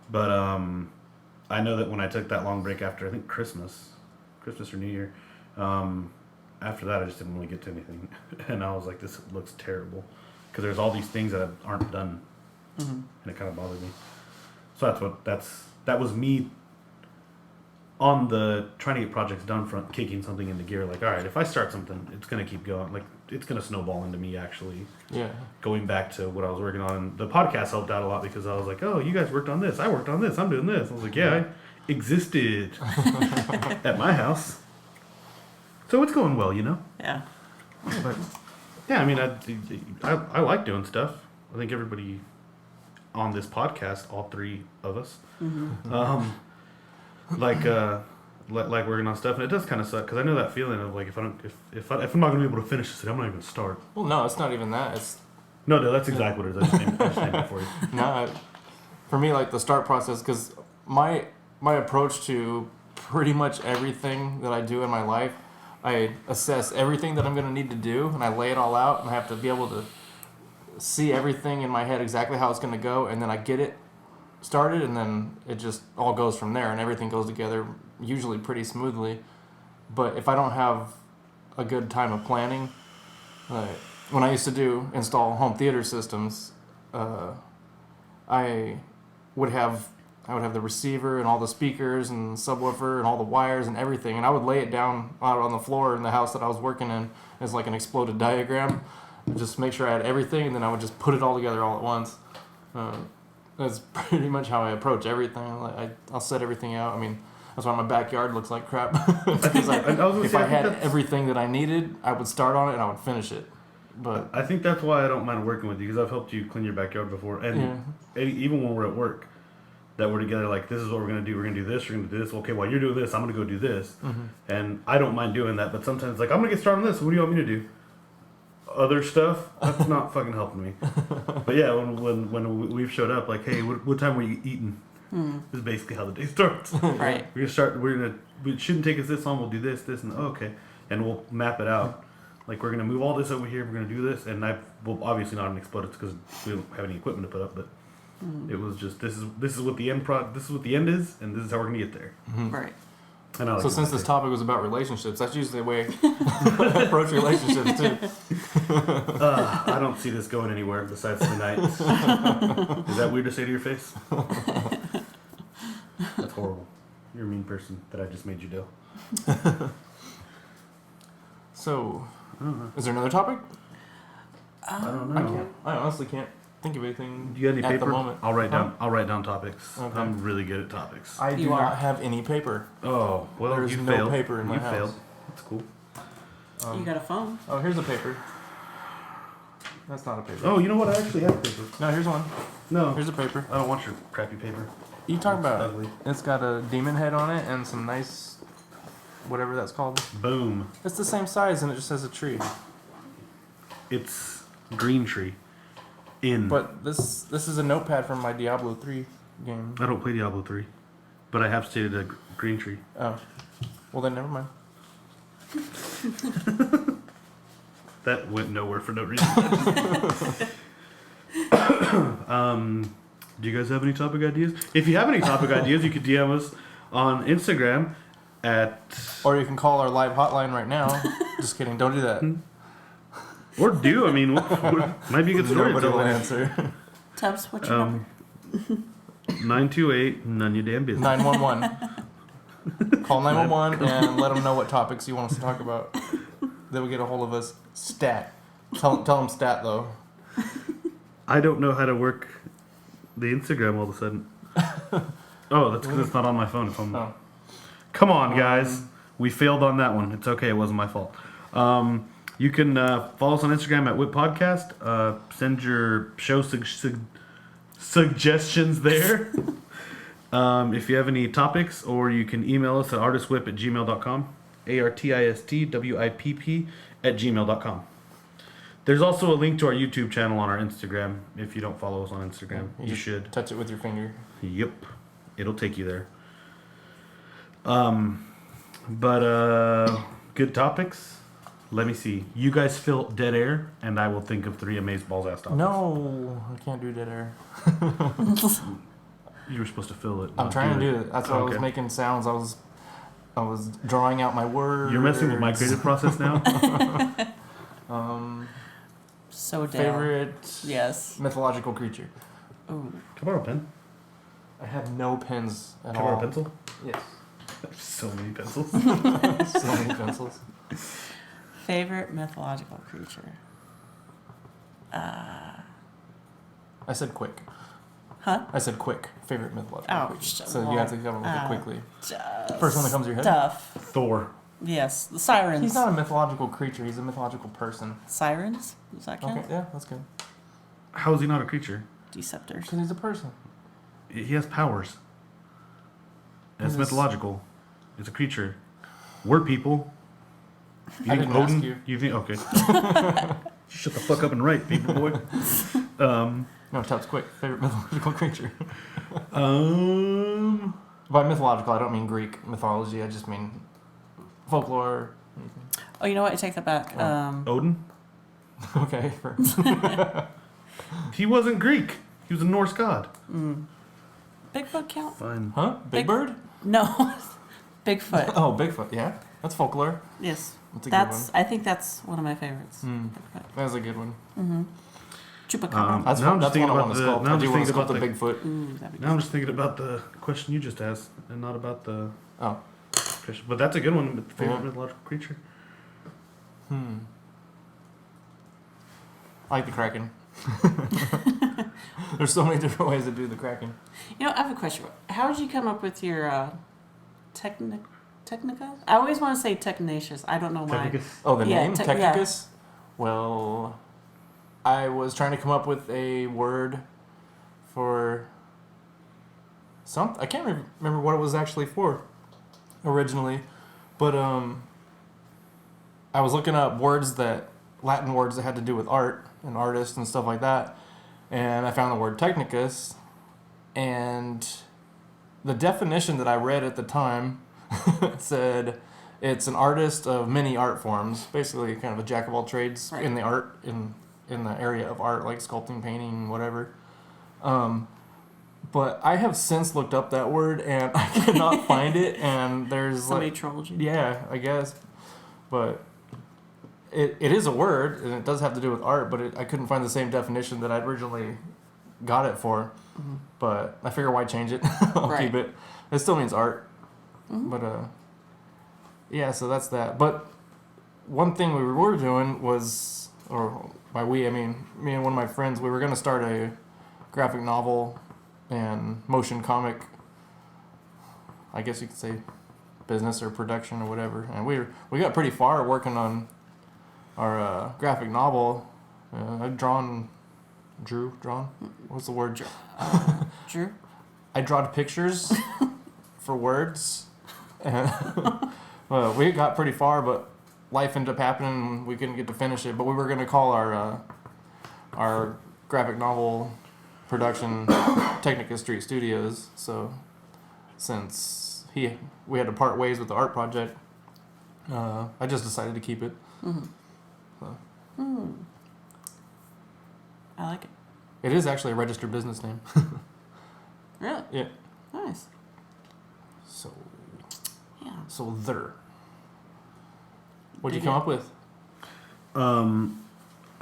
S1: But I know that when I took that long break after, I think Christmas or New Year, after that I just didn't really get to anything, and I was like, this looks terrible, because there's all these things that aren't done, and it kind of bothered me. So that was me on the trying to get projects done front, kicking something into gear. Like, all right, if I start something, it's gonna keep going. Like, it's gonna snowball into me actually. Going back to what I was working on, and the podcast helped out a lot, because I was like, oh, you guys worked on this, I worked on this, I'm doing this. I was like, yeah, I existed at my house. So it's going well, you know.
S2: Yeah.
S1: But yeah, I mean, I like doing stuff. I think everybody on this podcast, all three of us, like working on stuff, and it does kind of suck because I know that feeling of like if I'm not gonna be able to finish this, I'm not even gonna start.
S3: Well, no, it's not even that. It's
S1: No, that's exactly what it is. I just named it for you.
S3: no, for me, like the start process, because my approach to pretty much everything that I do in my life, I assess everything that I'm going to need to do, and I lay it all out, and I have to be able to see everything in my head exactly how it's going to go, and then I get it started, and then it just all goes from there, and everything goes together usually pretty smoothly. But if I don't have a good time of planning, when I used to install home theater systems, I would have the receiver and all the speakers and subwoofer and all the wires and everything, and I would lay it down out on the floor in the house that I was working in as like an exploded diagram, just make sure I had everything, and then I would just put it all together all at once. That's pretty much how I approach everything. I'll set everything out. I mean, that's why my backyard looks like crap. Because if I had everything that I needed, I would start on it and I would finish it. But
S1: I think that's why I don't mind working with you, because I've helped you clean your backyard before, and even when we're at work, that we're together, like, this is what we're going to do. We're going to do this. We're going to do this. Okay, while you're doing this, I'm going to go do this. And I don't mind doing that, but sometimes, like, I'm going to get started on this. What do you want me to do? Other stuff? That's not fucking helping me. But yeah, when we've showed up, like, hey, what time were you eating? This is basically how the day starts.
S2: Right.
S1: We shouldn't take us this long. We'll do this, and okay. And we'll map it out. Like, we're going to move all this over here. We're going to do this. And well, obviously not an exploded because we don't have any equipment to put up, but it was just, this is what the end this is what the end is, and this is how we're going to get there.
S2: Right.
S1: And I like
S3: so since this topic was about relationships, that's usually the way I approach relationships too.
S1: I don't see this going anywhere besides tonight. Is that weird to say to your face? That's horrible. You're a mean person that I just made you do.
S3: So, is there another topic?
S1: I don't know.
S3: I honestly can't think of anything.
S1: Do you have any
S3: at
S1: paper?
S3: the moment.
S1: I'll write down topics.
S3: Okay.
S1: I'm really good at topics.
S3: I do not have any paper.
S1: Oh, well,
S3: There's
S1: you
S3: no
S1: failed.
S3: paper in my house.
S1: failed. That's cool.
S2: You got a phone?
S3: Oh, here's a paper. That's not a paper.
S1: Oh, you know what? I actually have paper.
S3: No, here's one.
S1: No.
S3: Here's a paper.
S1: I don't want your crappy paper.
S3: You talking about?
S1: Ugly.
S3: It's got a demon head on it and some nice, whatever that's called.
S1: Boom.
S3: It's the same size and it just has a tree.
S1: It's green tree.
S3: But this is a notepad from my Diablo 3 game.
S1: I don't play Diablo 3, but I have stated a green tree.
S3: Oh, well then never mind.
S1: That went nowhere for no reason. Do you guys have any topic ideas? If you have any topic ideas, you could DM us on Instagram at...
S3: Or you can call our live hotline right now. Just kidding, don't do that.
S1: Or do, I mean, might be a good story.
S3: Nobody will answer.
S2: Tubbs, what's your number?
S1: 928, none of your damn business.
S3: 911. Call 911 and let them know what topics you want us to talk about. They will get a hold of us. Stat. Tell them stat, though.
S1: I don't know how to work the Instagram all of a sudden. Oh, that's because it's not on my phone.
S3: Oh.
S1: Come on, guys. We failed on that one. It's okay. It wasn't my fault. You can follow us on Instagram at WIPP Podcast. Send your show suggestions there. If you have any topics, or you can email us at artistwip@gmail.com. artistwipp@gmail.com. There's also a link to our YouTube channel on our Instagram. If you don't follow us on Instagram, you should.
S3: Touch it with your finger.
S1: Yep. It'll take you there. Good topics. Let me see. You guys fill dead air, and I will think of 3 amazeballs ass topics.
S3: No, I can't do dead air.
S1: You were supposed to fill it.
S3: I'm trying to do it. That's why I was making sounds. I was drawing out my words.
S1: You're messing with my creative process now?
S2: So down.
S3: Favorite mythological creature.
S2: Ooh.
S1: Can I borrow a pen?
S3: I have no pens at
S1: Can I
S3: all.
S1: borrow a pencil?
S3: Yes.
S1: So many pencils.
S3: So many pencils.
S2: Favorite mythological creature?
S3: I said quick.
S2: Huh?
S3: I said quick. Favorite mythological creature. So you have to come up with it quickly. First one that comes to your head?
S2: Stuff.
S1: Thor.
S2: Yes, the sirens.
S3: He's not a mythological creature. He's a mythological person.
S2: Sirens? Does that count?
S3: Okay, yeah, that's good.
S1: How is he not a creature?
S2: Deceptors.
S3: Because he's a person.
S1: He has powers. And it's
S3: He's-
S1: mythological. It's a creature. We're people. You
S3: I
S1: think
S3: didn't ask
S1: Odin?
S3: you.
S1: You think okay? Shut the fuck up and write, people boy.
S3: No, Tubbs, quick. Favorite mythological creature.
S1: Um,
S3: By mythological, I don't mean Greek mythology. I just mean folklore.
S2: Oh, you know what? I take that back.
S1: Odin.
S3: Okay.
S1: He wasn't Greek. He was a Norse god.
S2: Bigfoot count?
S1: Fine.
S3: Huh? Big Bird?
S2: No. Bigfoot.
S3: Oh, Bigfoot. Yeah, that's folklore.
S2: Yes.
S3: That's a
S2: That's.
S3: good one.
S2: I think that's one of my favorites. Bigfoot.
S3: That's a good one.
S2: Chupacabra.
S3: That's
S1: Now I'm
S3: that's
S1: just
S3: one I
S1: thinking
S3: want to
S1: about
S3: sculpt.
S1: now
S3: I
S1: I'm
S3: do
S1: just
S3: want to
S1: thinking
S3: sculpt the
S1: about
S3: Bigfoot.
S2: That'd be
S1: Now I'm
S2: good.
S1: just thinking about the question you just asked, and not about the
S3: Oh.
S1: fish. But that's a good one. Favorite
S3: Yeah.
S1: mythological creature.
S3: I like the Kraken. There's so many different ways to do the Kraken.
S2: You know, I have a question. How did you come up with your Technica? I always want to say Technatius. I don't know why.
S1: Tecnicus.
S3: Oh, the
S2: Yeah,
S3: name?
S2: yeah.
S3: Tecnicus? Well, I was trying to come up with a word for something. I can't remember what it was actually for originally. But I was looking up Latin words that had to do with art and artists and stuff like that. And I found the word Tecnicus. And the definition that I read at the time said it's an artist of many art forms, basically kind of a jack of all trades
S2: Right.
S3: in the art in the area of art, like sculpting, painting, whatever. But I have since looked up that word and I cannot find it. And there's
S2: Somebody trolled you.
S3: yeah, I guess, but it is a word and it does have to do with art. But I couldn't find the same definition that I'd originally got it for. But I figure why change it? I'll
S2: Right.
S3: keep it. It still means art. But yeah, so that's that. But one thing we were doing was, or by we I mean me and one of my friends, we were going to start a graphic novel and motion comic, I guess you could say, business or production or whatever. And we got pretty far working on our graphic novel. I've drawn. What's the word?
S2: Drew?
S3: I drawed pictures for words. And well, we got pretty far, but life ended up happening and we couldn't get to finish it. But we were going to call our graphic novel production Tecnicus Street Studios. So since we had to part ways with the art project, I just decided to keep it.
S2: I like it.
S3: It is actually a registered business name.
S2: Really?
S3: Yeah.
S2: Nice.
S3: So
S2: Yeah.
S3: there. What'd you
S2: Dig
S3: come
S2: it.
S3: up with?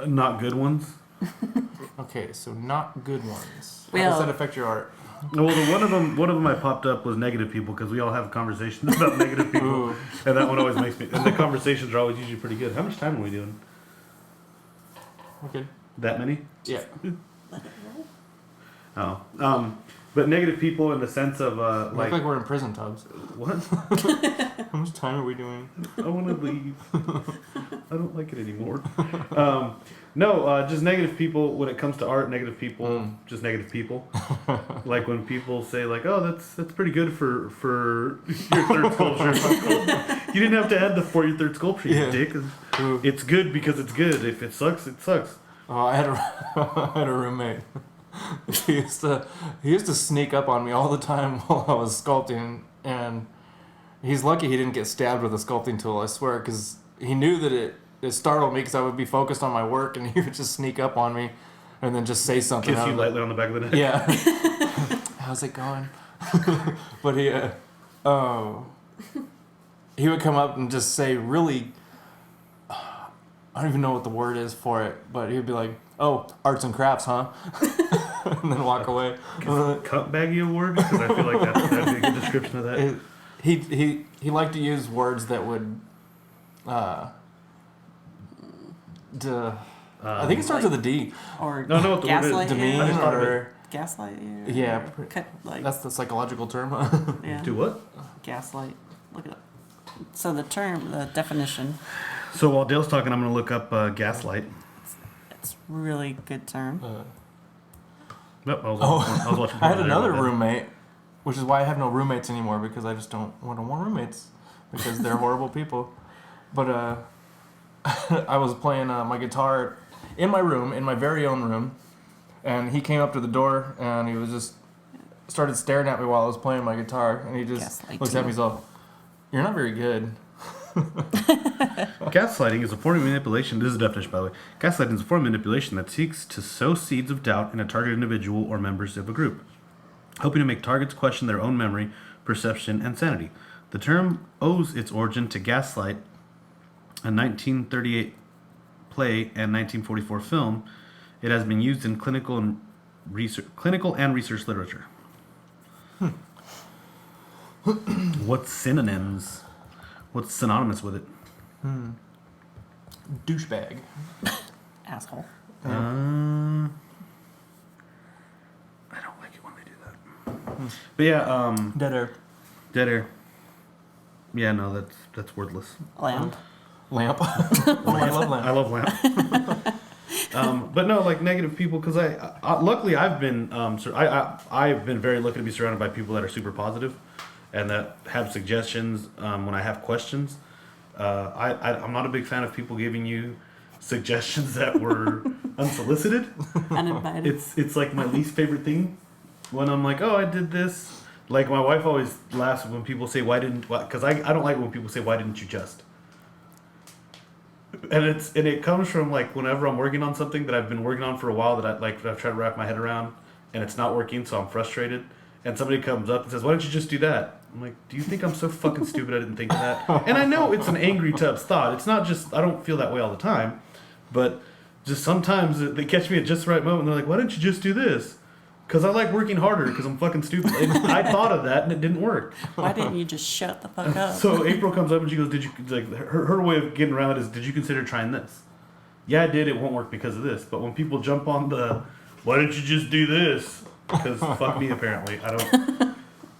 S1: Not good ones.
S3: Okay, so not good ones. How
S2: Well-
S3: does that affect your art?
S1: Well, one of them I popped up was negative people because we all have conversations about negative people,
S3: Ooh.
S1: and that one always makes me. And the conversations are always usually pretty good. How much time are we doing?
S3: Okay.
S1: That many?
S3: Yeah.
S1: Oh, but negative people in the sense of
S3: Look
S1: like
S3: like we're in prison, Tubbs.
S1: what?
S3: How much time are we doing?
S1: I want to leave. I don't like it anymore. No, just negative people when it comes to art. Negative people, just negative people. Like when people say like, "Oh, that's pretty good for your third sculpture." You didn't have to add the for your third sculpture, you
S3: Yeah.
S1: dick.
S3: Ooh.
S1: It's good because it's good. If it sucks, it sucks.
S3: Oh, I had a roommate. He used to sneak up on me all the time while I was sculpting, and he's lucky he didn't get stabbed with a sculpting tool. I swear, because he knew that it startled me because I would be focused on my work, and he would just sneak up on me, and then just say something.
S1: Kiss you lightly on the back of the neck.
S3: Yeah. How's it going? But he would come up and just say really, I don't even know what the word is for it, but he'd be like, "Oh, arts and crafts, huh?" And then walk away.
S1: Cunt baggy award because I feel like that'd be a good description of that.
S3: He liked to use words that would, I think it starts with a D.
S2: Or
S1: No, no, what the word is.
S2: gaslight
S3: Demean
S2: you?
S1: I just thought of
S3: or
S2: Gaslight you?
S3: Yeah.
S2: Cut, like,
S3: that's the psychological term.
S2: yeah.
S1: Do what?
S2: Gaslight. Look it up. So the definition,
S1: So while Dale's talking, I'm going to look up gaslight.
S2: it's really good term.
S1: Nope, I was watching
S3: I had
S1: porn
S3: another
S1: earlier.
S3: roommate, which is why I have no roommates anymore, because I just don't want roommates because they're horrible people. But I was playing my guitar in my room, in my very own room, and he came up to the door and he was just started staring at me while I was playing my guitar, and he just looks at me, so you're not very good.
S1: Gaslighting is a form of manipulation. This is a definition, by the way. Gaslighting is a form of manipulation that seeks to sow seeds of doubt in a targeted individual or members of a group, hoping to make targets question their own memory, perception, and sanity. The term owes its origin to Gaslight, a 1938 play and 1944 film. It has been used in clinical and research literature. What's synonyms? What's synonymous with it?
S3: Douchebag.
S2: Asshole.
S1: I don't like it when they do that. But yeah,
S3: Dead air.
S1: dead air. Yeah, no, that's worthless.
S2: Lamp.
S3: Lamp. I love lamp.
S1: I love lamp. But no, like negative people, because luckily I've been I've been very lucky to be surrounded by people that are super positive, and that have suggestions when I have questions. I'm not a big fan of people giving you suggestions that were unsolicited.
S2: Uninvited.
S1: It's like my least favorite thing when I'm like, oh, I did this. Like my wife always laughs when people say, because I don't like when people say, why didn't you just? And it comes from like whenever I'm working on something that I've been working on for a while that I've tried to wrap my head around and it's not working, so I'm frustrated. And somebody comes up and says, why don't you just do that? I'm like, do you think I'm so fucking stupid I didn't think of that? And I know it's an angry Tubbs thought. It's not just, I don't feel that way all the time. But just sometimes they catch me at just the right moment and they're like, why don't you just do this? Because I like working harder because I'm fucking stupid. And I thought of that and it didn't work.
S2: Why didn't you just shut the fuck up?
S1: So April comes up and she goes, her way of getting around it is, did you consider trying this? Yeah, I did. It won't work because of this. But when people jump on the, why don't you just do this? Because fuck me, apparently. I don't.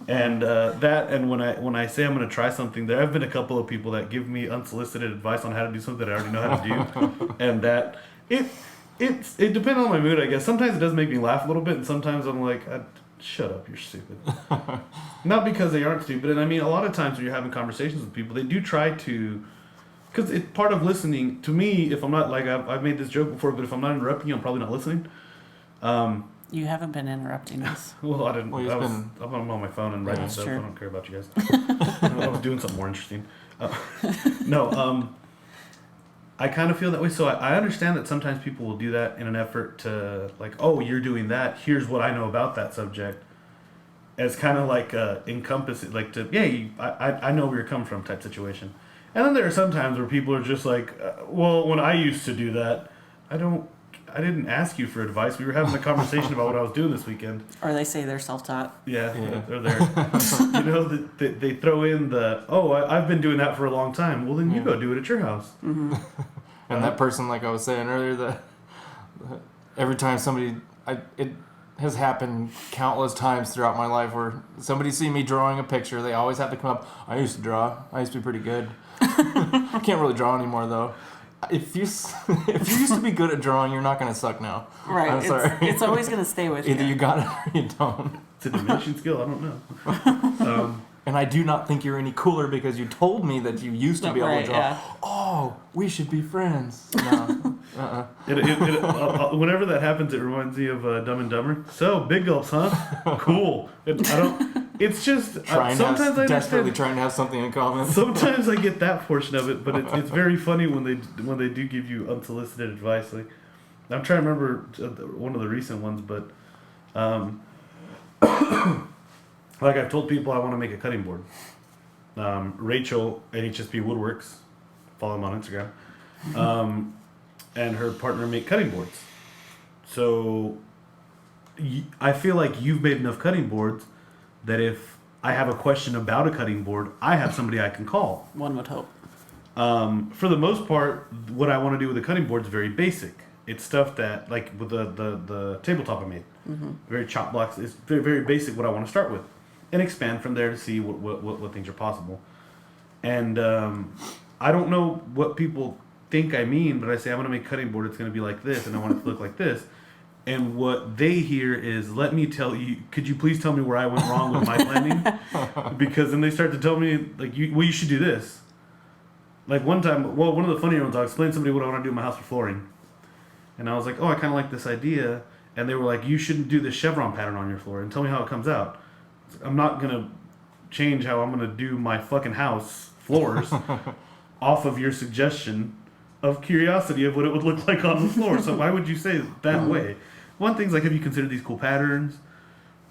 S1: And and when I say I'm going to try something, there have been a couple of people that give me unsolicited advice on how to do something that I already know how to do. And that, it depends on my mood, I guess. Sometimes it does make me laugh a little bit, and sometimes I'm like, shut up, you're stupid. Not because they aren't stupid. And I mean, a lot of times when you're having conversations with people, they do try to, because it's part of listening. To me, if I'm not, like, I've made this joke before, but if I'm not interrupting you, I'm probably not listening.
S2: You haven't been interrupting us.
S1: Well, I didn't.
S3: Well,
S1: I'm on my phone and writing stuff.
S2: true.
S1: I don't care about you guys. I was doing something more interesting. I kind of feel that way. So I understand that sometimes people will do that in an effort to, like, oh, you're doing that. Here's what I know about that subject. As kind of like encompass it, like I know where you're coming from type situation. And then there are some times where people are just like, well, when I used to do that, I didn't ask you for advice. We were having a conversation about what I was doing this weekend.
S2: Or they say they're self-taught.
S1: Yeah. They're there. You know, they throw in I've been doing that for a long time. Well, then you go do it at your house.
S2: Mm-hmm.
S3: And that person, like I was saying earlier, that every time it has happened countless times throughout my life where somebody see me drawing a picture, they always have to come up, I used to draw. I used to be pretty good. I can't really draw anymore, though. If you used to be good at drawing, you're not going to suck now.
S2: Right.
S3: I'm sorry.
S2: It's always going to stay with you.
S3: Either you got it or you don't.
S1: It's a diminishing skill. I don't know.
S3: And I do not think you're any cooler because you told me that you used to be able to draw.
S2: Yeah.
S3: Oh, we should be friends. No.
S1: Whenever that happens, it reminds me of Dumb and Dumber. So, big gulps, huh? Cool. It's just, sometimes I
S3: desperately
S1: understand.
S3: trying to have something in common.
S1: Sometimes I get that portion of it, but it's very funny when they do give you unsolicited advice. Like, I'm trying to remember one of the recent ones, but like I've told people I want to make a cutting board. Rachel at HSB Woodworks, follow them on Instagram, and her partner make cutting boards. So I feel like you've made enough cutting boards that if I have a question about a cutting board, I have somebody I can call.
S2: One would hope.
S1: For the most part, what I want to do with a cutting board is very basic. It's stuff that, like with the tabletop I made, very chop blocks. It's very, very basic what I want to start with, and expand from there to see what things are possible. And I don't know what people think I mean, but I say I'm going to make cutting board. It's going to be like this, and I want it to look like this. And what they hear is, let me tell you, could you please tell me where I went wrong with my planning? Because then they start to tell me, like, you should do this. Like one time, one of the funnier ones, I explained to somebody what I want to do in my house for flooring. And I was like, oh, I kind of like this idea. And they were like, you shouldn't do this chevron pattern on your floor and tell me how it comes out. I'm not going to change how I'm going to do my fucking house floors off of your suggestion of curiosity of what it would look like on the floor. So why would you say it that way? One thing's like, have you considered these cool patterns?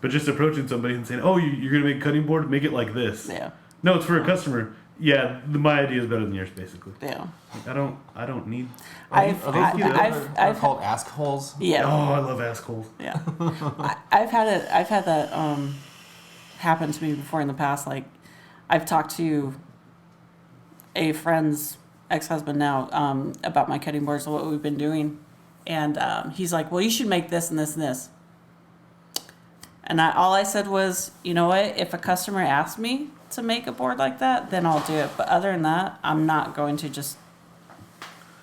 S1: But just approaching somebody and saying, oh, you're going to make a cutting board? Make it like this.
S2: Yeah.
S1: No, it's for a customer. Yeah, my idea is better than yours, basically.
S2: Yeah.
S1: I don't need...
S2: I've
S3: They're called askholes.
S2: Yeah.
S1: Oh, I love askholes.
S2: Yeah. I've had that happen to me before in the past. Like, I've talked to a friend's ex-husband now about my cutting boards and what we've been doing. And he's like, well, you should make this and this and this. And all I said was, you know what? If a customer asks me to make a board like that, then I'll do it. But other than that, I'm not going to just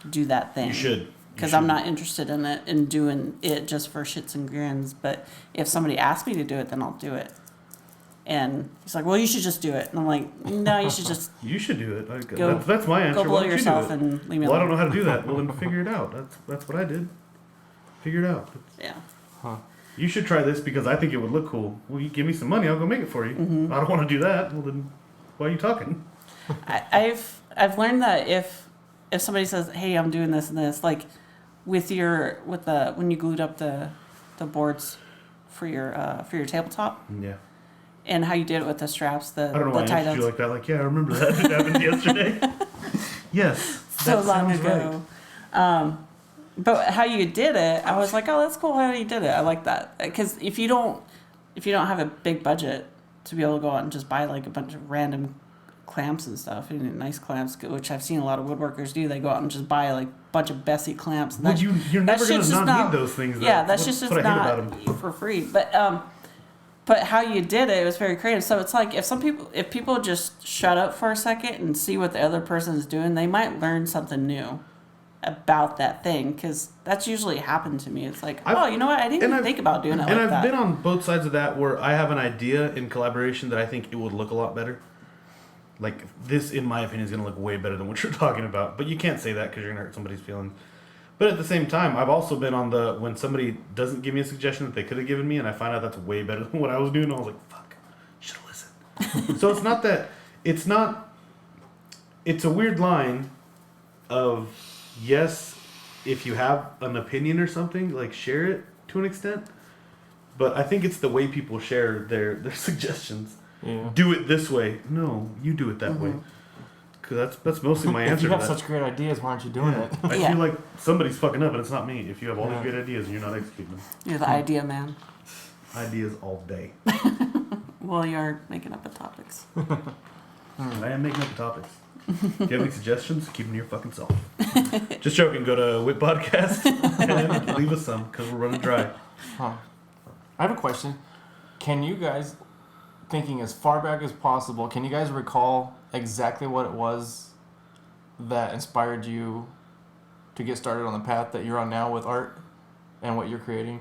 S2: do that thing.
S1: You should.
S2: Because I'm not interested in it and doing it just for shits and grins. But if somebody asks me to do it, then I'll do it. And he's like, well, you should just do it. And I'm like, no, you should just...
S1: You should do it.
S2: Go,
S1: that's my answer.
S2: Go blow yourself and leave me alone.
S1: Well, I don't know how to do that. Well, then figure it out. That's what I did. Figure it out.
S2: Yeah.
S3: Huh.
S1: You should try this because I think it would look cool. Well, you give me some money, I'll go make it for you.
S2: Mm-hmm.
S1: I don't want to do that. Well, then why are you talking?
S2: I've learned that if somebody says, hey, I'm doing this and this, like when you glued up the boards for your tabletop.
S1: Yeah.
S2: And how you did it with the straps,
S1: I don't know why I answered you like that. Like, yeah, I remember that. It happened yesterday. Yes.
S2: So long ago. Right. But how you did it, I was like, oh, that's cool how you did it. I like that. Because if you don't have a big budget to be able to go out and just buy like a bunch of random clamps and stuff, and nice clamps, which I've seen a lot of woodworkers do, they go out and just buy like a bunch of Bessie clamps. And
S1: well, you're never going to not need those things. Though.
S2: Yeah, that's just not for free. But how you did it was very creative. So it's like if people just shut up for a second and see what the other person is doing, they might learn something new about that thing. Because that's usually happened to me. It's like, you know what? I didn't even think about doing it like that.
S1: And I've been on both sides of that where I have an idea in collaboration that I think it would look a lot better. Like this, in my opinion, is going to look way better than what you're talking about. But you can't say that because you're going to hurt somebody's feelings. But at the same time, I've also been on when somebody doesn't give me a suggestion that they could have given me, and I find out that's way better than what I was doing, I was like, fuck, should have listened. So it's a weird line of, yes, if you have an opinion or something, like share it to an extent. But I think it's the way people share their suggestions.
S3: Yeah.
S1: Do it this way. No, you do it that way. Because that's mostly my answer.
S3: If you have
S1: to that.
S3: such great ideas, why aren't you doing it?
S1: I feel like somebody's fucking up, and it's not me. If you have all these great ideas and you're not executing them.
S2: You're the idea man.
S1: Ideas all day.
S2: Well, you're making up the topics.
S1: I am making up the topics. If you have any suggestions, keep them to your fucking self. Just joking. Go to WIPP Podcast and leave us some, because we're running dry.
S3: Huh. I have a question. Can you guys, thinking as far back as possible, can you guys recall exactly what it was that inspired you to get started on the path that you're on now with art and what you're creating?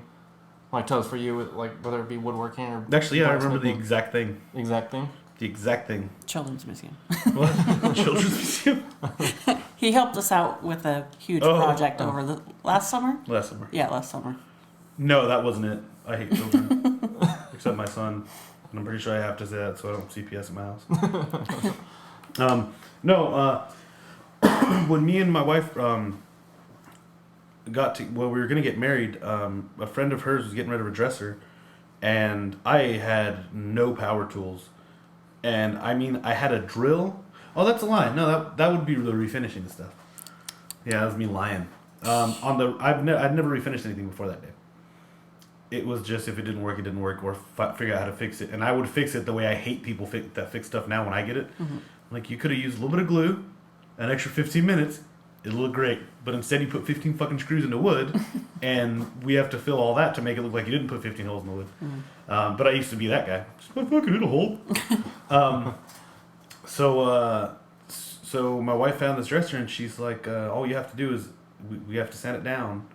S3: Like, tell us for you, like whether it be woodworking or...
S1: Actually, yeah, I remember the exact thing.
S3: Exact thing?
S1: The exact thing.
S2: Children's Museum.
S1: What? Children's Museum?
S2: He helped us out with a huge project over the last summer.
S1: Last summer.
S2: Yeah, last summer.
S1: No, that wasn't it. I hate children. Except my son. And I'm pretty sure I have to say that so I don't CPS at my house. When me and my wife we were going to get married, a friend of hers was getting rid of a dresser, and I had no power tools. And I mean, I had a drill. Oh, that's a lie. No, that would be the refinishing the stuff. Yeah, that was me lying. I'd never refinished anything before that day. It was just, if it didn't work, or figure out how to fix it. And I would fix it the way I hate people that fix stuff now when I get it. Mm-hmm. Like, you could have used a little bit of glue, an extra 15 minutes, it'll look great. But instead you put 15 fucking screws into wood, and we have to fill all that to make it look like you didn't put 15 holes in the wood. Mm-hmm. But I used to be that guy. Just fucking hit a hole. So my wife found this dresser, and she's like, all you have to do is we have to sand it down,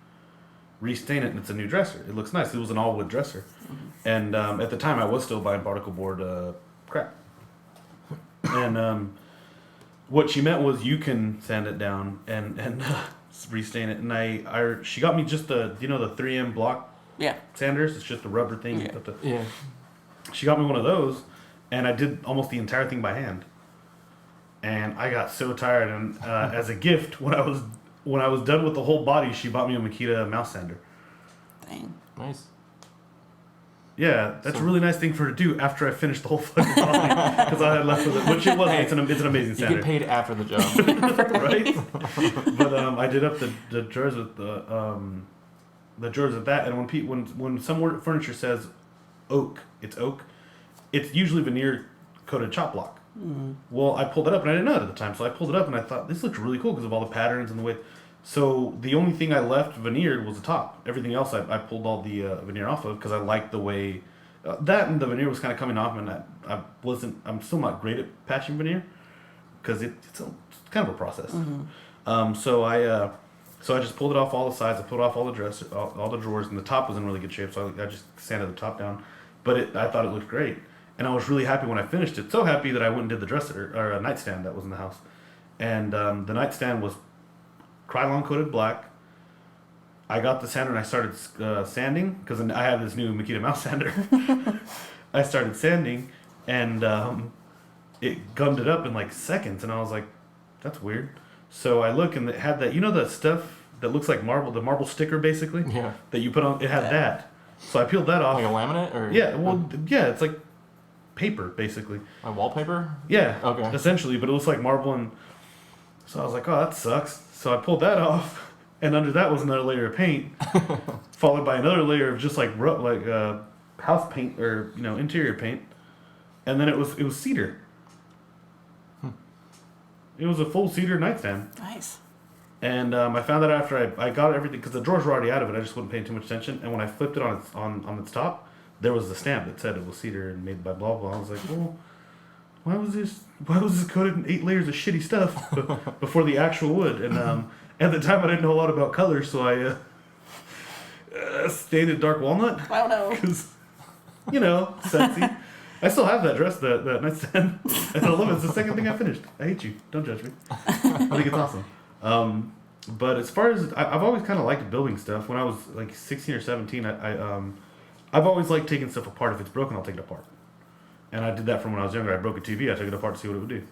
S1: restain it, and it's a new dresser. It looks nice. It was an all wood dresser, and at the time I was still buying particle board crap. And what she meant was you can sand it down and restain it. And she got me just the 3M block sanders. It's just a rubber thing.
S3: Yeah.
S1: She got me one of those, and I did almost the entire thing by hand. And I got so tired. And as a gift, when I was done with the whole body, she bought me a Makita mouse sander.
S2: Dang.
S3: Nice.
S1: Yeah, that's a really nice thing for her to do after I finished the whole fucking body, because I had left with it. Which it wasn't. It's an amazing sander.
S3: You get paid after the job.
S1: Right? But I did up the drawers with the drawers with that. And when some furniture says oak, it's oak. It's usually veneer coated chop block. Mm. Well, I pulled it up, and I didn't know it at the time, so I pulled it up and I thought this looks really cool because of all the patterns and the way. So the only thing I left veneered was the top. Everything else I pulled all the veneer off of because I liked the way that, and the veneer was kind of coming off, and I'm still not great at patching veneer because it's kind of a process. Mm-hmm. So I just pulled it off all the sides. I pulled off all the all the drawers, and the top was in really good shape. So I just sanded the top down, but I thought it looked great, and I was really happy when I finished it. So happy that I went and did the dresser or a nightstand that was in the house, and the nightstand was Krylon coated black. I got the sander and I started sanding because I have this new Makita mouse sander. I started sanding and it gummed it up in like seconds, and I was like, that's weird. So I look and it had that, the stuff that looks like marble, the marble sticker basically.
S3: Yeah.
S1: That you put on. It had that. So I peeled that off.
S3: Like a laminate or?
S1: Yeah. Well, yeah. It's like paper basically.
S3: Like wallpaper?
S1: Yeah.
S3: Okay.
S1: Essentially, but it looks like marble, and so I was like, oh, that sucks. So I pulled that off, and under that was another layer of paint, followed by another layer of just like house paint or interior paint, and then it was cedar. It was a full cedar nightstand.
S2: Nice.
S1: And I found that after I got everything, because the drawers were already out of it, I just wasn't paying too much attention. And when I flipped it on its top, there was the stamp that said it was cedar and made by blah blah. I was like, well, why was this coated in 8 layers of shitty stuff before the actual wood? And at the time I didn't know a lot about colors, so I stained it dark walnut.
S2: I don't know.
S1: Because, sexy. I still have that dress, that nightstand, and I love it. It's the second thing I finished. I hate you. Don't judge me. I think it's awesome. But as far as I've always kind of liked building stuff. When I was like 16 or 17, I've always liked taking stuff apart. If it's broken, I'll take it apart. And I did that from when I was younger. I broke a TV. I took it apart to see what it would do.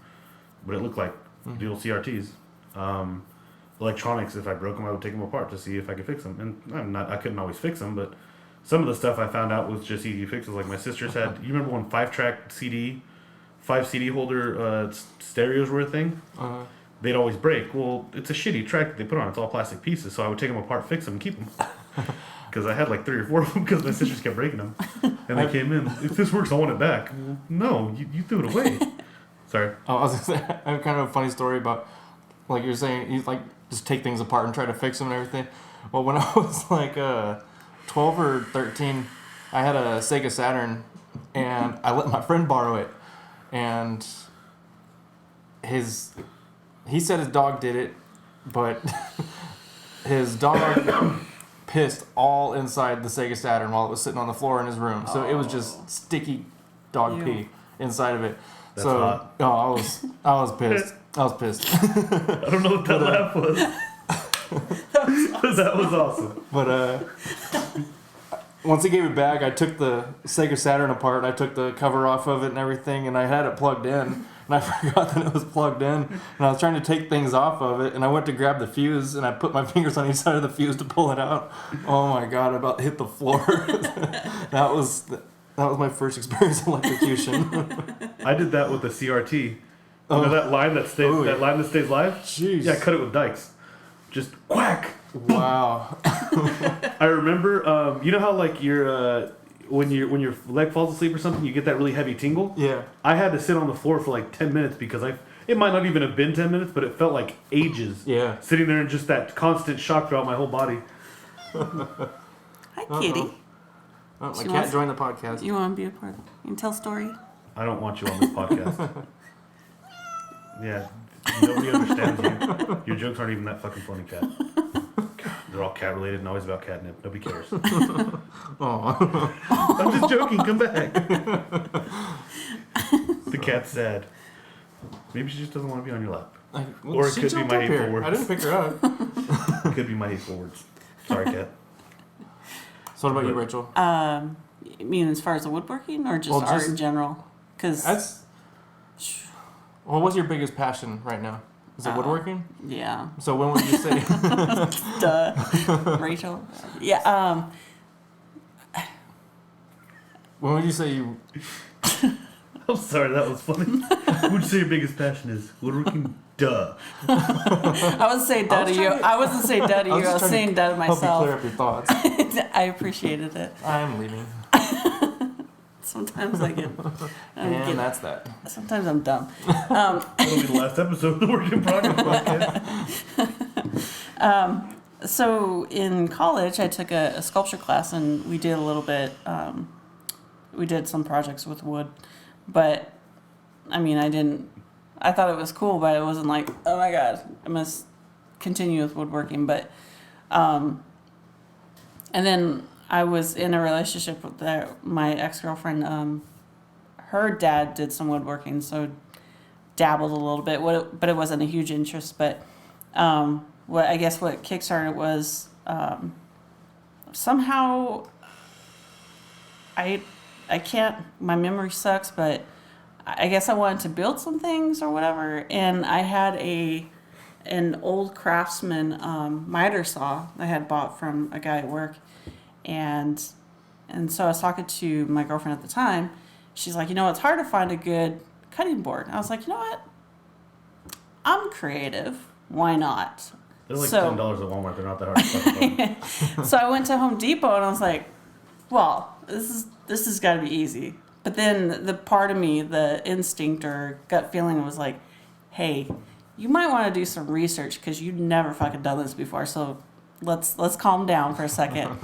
S1: What it looked like. The old CRTs. Electronics, if I broke them, I would take them apart to see if I could fix them. And I couldn't always fix them, but some of the stuff I found out was just easy fixes. Like my sisters had, you remember when 5-track CD, 5 CD holder stereos were a thing? Uh-huh. They'd always break. Well, it's a shitty track that they put on. It's all plastic pieces. So I would take them apart, fix them, and keep them. Because I had like 3 or 4 of them because my sisters kept breaking them. And they came in, if this works, I want it back. No, you threw it away. Sorry.
S3: Oh, I was going to say, I have kind of a funny story about, like you're saying, you like just take things apart and try to fix them and everything. Well, when I was like 12 or 13, I had a Sega Saturn, and I let my friend borrow it. And he said his dog did it, but his dog pissed all inside the Sega Saturn while it was sitting on the floor in his room. So it was just sticky dog pee inside of it.
S1: That's hot.
S3: I was pissed. I was pissed.
S1: I don't know what that laugh was. That was awesome.
S3: But once he gave it back, I took the Sega Saturn apart. I took the cover off of it and everything, and I had it plugged in. And I forgot that it was plugged in. And I was trying to take things off of it, and I went to grab the fuse, and I put my fingers on each side of the fuse to pull it out. Oh my God! I about hit the floor. That was my first experience in electrocution.
S1: I did that with the CRT. You know that line that stays line that stays live?
S3: Jeez.
S1: Yeah, I cut it with dikes. Just whack.
S3: Wow.
S1: I remember. You know how like when your leg falls asleep or something, you get that really heavy tingle?
S3: Yeah.
S1: I had to sit on the floor for like 10 minutes because it might not even have been 10 minutes, but it felt like ages.
S3: Yeah.
S1: Sitting there in just that constant shock throughout my whole body.
S2: Hi, kitty.
S3: Oh, my cat joined the podcast.
S2: You want to be a part of it? You can tell a story?
S1: I don't want you on this podcast. Yeah. Nobody understands you. Your jokes aren't even that fucking funny, Cat. They're all cat related and always about catnip. Nobody cares.
S3: Oh.
S1: I'm just joking. Come back. The cat's sad. Maybe she just doesn't want to be on your lap. Or it
S3: She
S1: could be
S3: jumped
S1: my
S3: up
S1: hateful
S3: here.
S1: words.
S3: I didn't pick her up.
S1: It could be my hateful words. Sorry, Cat.
S3: So what about you, Rachel?
S2: You mean as far as the woodworking or just
S3: Well,
S2: art
S3: just-
S2: in general? Because
S3: That's. Well, what's your biggest passion right now? Is it woodworking?
S2: yeah,
S3: So when would you say?
S2: duh, Rachel. Yeah.
S3: When would you say you?
S1: I'm sorry, that was funny. What would you say your biggest passion is? Woodworking? Duh.
S2: I wasn't saying duh to you. I wasn't saying duh to you. I was saying duh to
S3: Help you clear
S2: myself.
S3: up your thoughts.
S2: I appreciated it.
S3: I'm leaving.
S2: Sometimes I get.
S3: And that's that.
S2: Sometimes I'm dumb.
S1: That'll be the last episode of the Work in Progress podcast.
S2: So in college, I took a sculpture class, and we did a little bit. We did some projects with wood, but I mean, I thought it was cool, but it wasn't like, oh my god, I must continue with woodworking. But, and then I was in a relationship with my ex-girlfriend. Her dad did some woodworking, so dabbled a little bit. But it wasn't a huge interest. But what kickstarted was somehow I can't. My memory sucks, but I guess I wanted to build some things or whatever, and I had an old Craftsman miter saw I had bought from a guy at work, and so I was talking to my girlfriend at the time. She's like, it's hard to find a good cutting board. I was like, you know what? I'm creative. Why not?
S1: They're like $10 at Walmart. They're not that hard to fucking find.
S2: So I went to Home Depot and I was like, well, this has got to be easy. But then the part of me, the instinct or gut feeling was like, hey, you might want to do some research because you've never fucking done this before. So let's calm down for a second.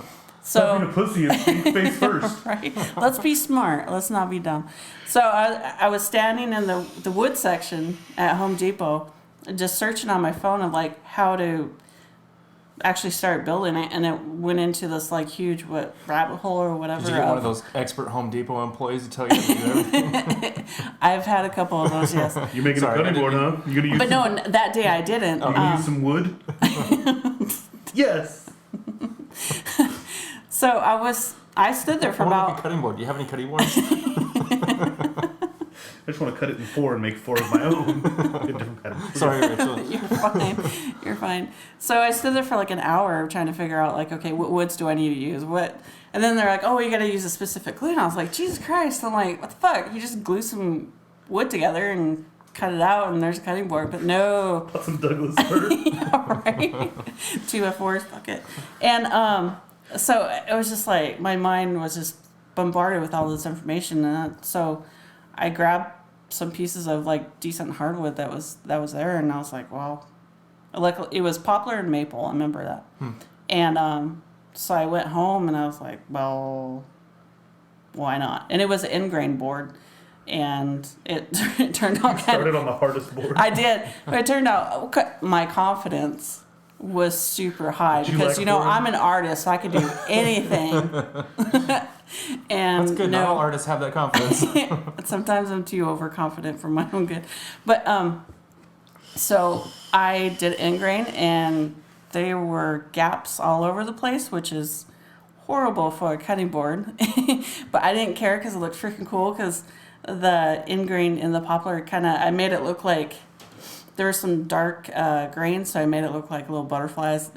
S1: Stop being a pussy and think face first.
S2: Right? Let's be smart. Let's not be dumb. So I was standing in the wood section at Home Depot, just searching on my phone of like how to actually start building it, and it went into this like huge rabbit hole or whatever.
S3: Did you get one of those expert Home Depot employees to tell you how to do everything?
S2: I've had a couple of those, yes.
S1: You're making a cutting board, huh? You're gonna use
S2: But no, that day I didn't.
S1: You're gonna use some wood? Yes.
S2: So I stood there for
S3: I want
S2: about.
S3: a cutting board. Do you have any cutting boards?
S1: I just want to cut it in 4 and make 4 of my own. Different patterns.
S3: Sorry, Rachel.
S2: You're fine. So I stood there for like an hour trying to figure out like, okay, what woods do I need to use? And then they're like, oh, you got to use a specific glue. And I was like, Jesus Christ. I'm like, what the fuck? You just glue some wood together and cut it out and there's a cutting board. But no.
S1: Put some Douglas fir.
S2: Yeah, right? 2x4s, fuck it. And so it was just like, my mind was just bombarded with all this information. And so I grabbed some pieces of like decent hardwood that was there, and I was like, well, it was poplar and maple. I remember that. And so I went home and I was like, well, why not? And it was an ingrain board, and it turned out.
S1: Started on the hardest board.
S2: I did, but it turned out my confidence was super high because I'm an artist, so I could do anything. And
S3: that's good. Not all artists have that confidence.
S2: Sometimes I'm too overconfident for my own good. But so I did ingrain, and there were gaps all over the place, which is horrible for a cutting board. But I didn't care because it looked freaking cool. Because the ingrain in the poplar I made it look like there were some dark grains, so I made it look like little butterflies.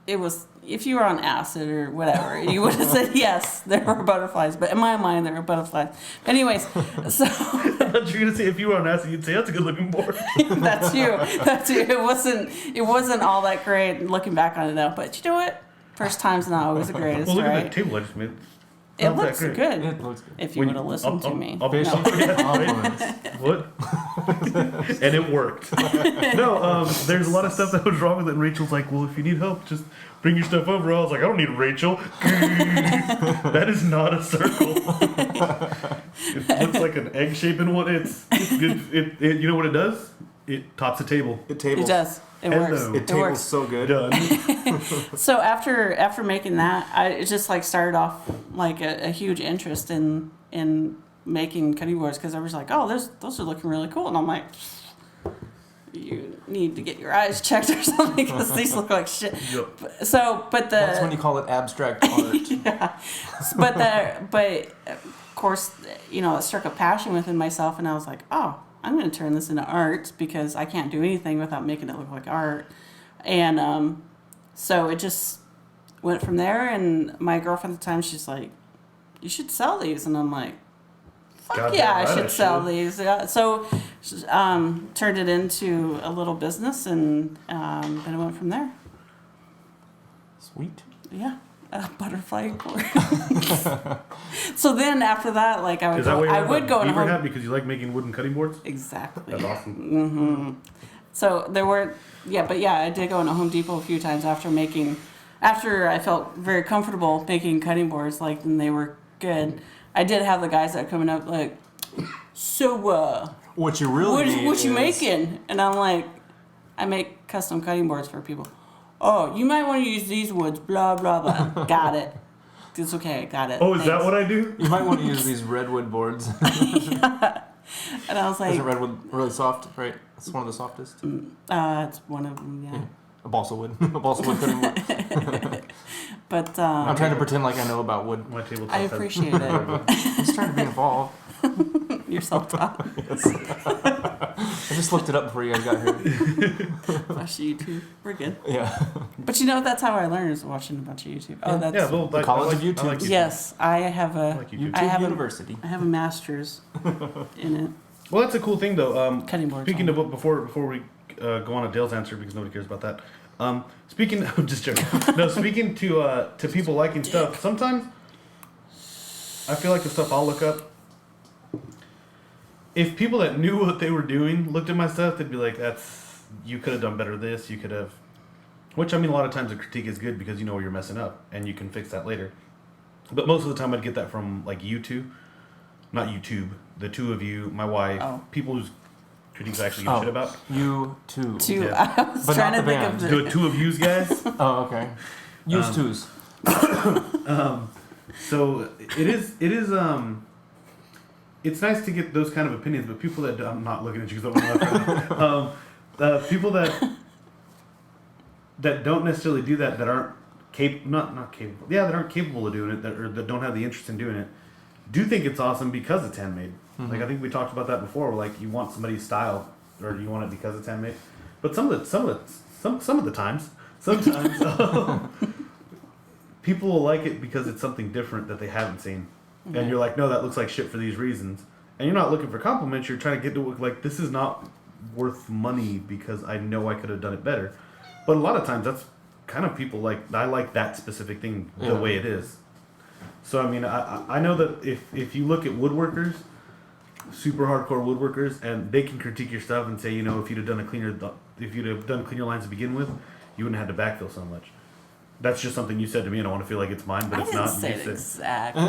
S2: It was. If you were on acid or whatever, you would have said, yes, there were butterflies. But in my mind, there were butterflies. Anyways, so...
S1: I thought you were going to say, if you were on acid, you'd say, that's a good looking board.
S2: That's you. It wasn't all that great looking back on it now. But you know what? First time's not always the greatest,
S1: well, look
S2: right?
S1: at that table I just made.
S2: It looks good.
S3: It looks good.
S2: If you would have listened to me.
S1: What? And it worked. No, there's a lot of stuff that was wrong with it, and Rachel's like, well, if you need help, just bring your stuff over. I was like, I don't need Rachel. That is not a circle. It looks like an egg shape in one. It's good. You know what it does? It tops a table.
S3: It tables.
S2: It does. It
S1: Hello.
S2: works.
S1: It
S3: It tables so good.
S1: Done.
S2: So after making that, it just like started off like a huge interest in making cutting boards because I was like, oh, those are looking really cool, and I'm like, you need to get your eyes checked or something because these look like shit.
S1: Yep.
S2: So, but
S3: That's when you call it abstract art.
S2: yeah, but of course, you know, it struck a passion within myself, and I was like, oh, I'm going to turn this into art because I can't do anything without making it look like art. And so it just went from there. And my girlfriend at the time, she's like, you should sell these. And I'm like, fuck
S1: Goddamn
S2: yeah,
S1: right
S2: I
S1: I
S2: should sell
S1: should.
S2: these. Yeah. So turned it into a little business, and then it went from there.
S3: Sweet.
S2: Yeah. A butterfly board. So then after that, like I
S1: Is that why you
S2: I
S1: have
S2: would
S1: that
S2: go in
S1: beaver
S2: home.
S1: hat because you like making wooden cutting boards?
S2: Exactly.
S1: That's awesome.
S2: Mm-hmm. So there were, I did go into Home Depot a few times after I felt very comfortable making cutting boards, like, and they were good. I did have the guys that were coming up like, so
S3: What you really need
S2: what you
S3: is-
S2: making? And I'm like, I make custom cutting boards for people. Oh, you might want to use these woods, blah blah blah. Got it. It's okay, got it.
S1: Oh, is that
S2: Thanks.
S1: what I do?
S3: You might want to use these redwood boards.
S2: And I was like,
S3: Isn't redwood really soft, right? It's one of the softest.
S2: it's one of them, yeah.
S3: A balsa wood. A balsa wood cutting board.
S2: But
S3: I'm trying to pretend like I know about wood.
S1: My tabletop
S2: I
S1: has-
S2: appreciate it.
S3: I'm just trying to be involved.
S2: You're self-taught.
S3: I just looked it up before you guys got here.
S2: Watch YouTube. We're good.
S3: Yeah.
S2: But you know, that's how I learned, is watching a bunch of YouTube. Oh, that's
S1: Yeah, well,
S3: The College of YouTube.
S1: I like YouTube.
S2: yes. I have
S1: I
S2: a
S1: like YouTube.
S3: YouTube
S2: I have a-
S3: University.
S2: I have a master's in it.
S1: Well, that's a cool thing, though.
S2: Cutting boards.
S1: Speaking of before we go on to Dale's answer, because nobody cares about that. Speaking, I'm just joking. No, speaking to people liking stuff. Sometimes I feel like the stuff I'll look up. If people that knew what they were doing looked at my stuff, they'd be like, you could have done better this. You could have. Which, I mean, a lot of times a critique is good because you know where you're messing up and you can fix that later. But most of the time I'd get that from like YouTube. Not YouTube. The two of you, my wife,
S2: Oh.
S1: people whose critiques I actually give a shit about.
S3: You too.
S2: Two.
S1: Yeah.
S2: I was
S3: But
S2: trying
S3: not
S2: to
S3: the
S2: think
S3: band.
S2: of
S1: Do
S2: the.
S1: it, two of yous guys.
S3: Oh, okay. Use twos.
S1: So it is it's nice to get those kind of opinions, but people that I'm not looking at you because I'm not people that don't necessarily do that aren't not capable, that aren't capable of doing it, or that don't have the interest in doing it, do think it's awesome because it's handmade.
S3: Mm-hmm.
S1: Like I think we talked about that before. Like you want somebody's style, or you want it because it's handmade. But some of the times, people will like it because it's something different that they haven't seen.
S2: Mm-hmm.
S1: And you're like, no, that looks like shit for these reasons. And you're not looking for compliments. You're trying to get to like, this is not worth money because I know I could have done it better. But a lot of times that's kind of people like, I like that specific thing the
S3: Yeah.
S1: way it is. So, I mean, I know that if you look at woodworkers, super hardcore woodworkers, and they can critique your stuff and say, you know, if you'd have done cleaner lines to begin with, you wouldn't have had to backfill so much. That's just something you said to me, and I want to feel like it's mine, but
S2: I
S1: it's
S2: didn't
S1: not.
S2: say
S1: You
S2: it
S1: said,
S2: exactly.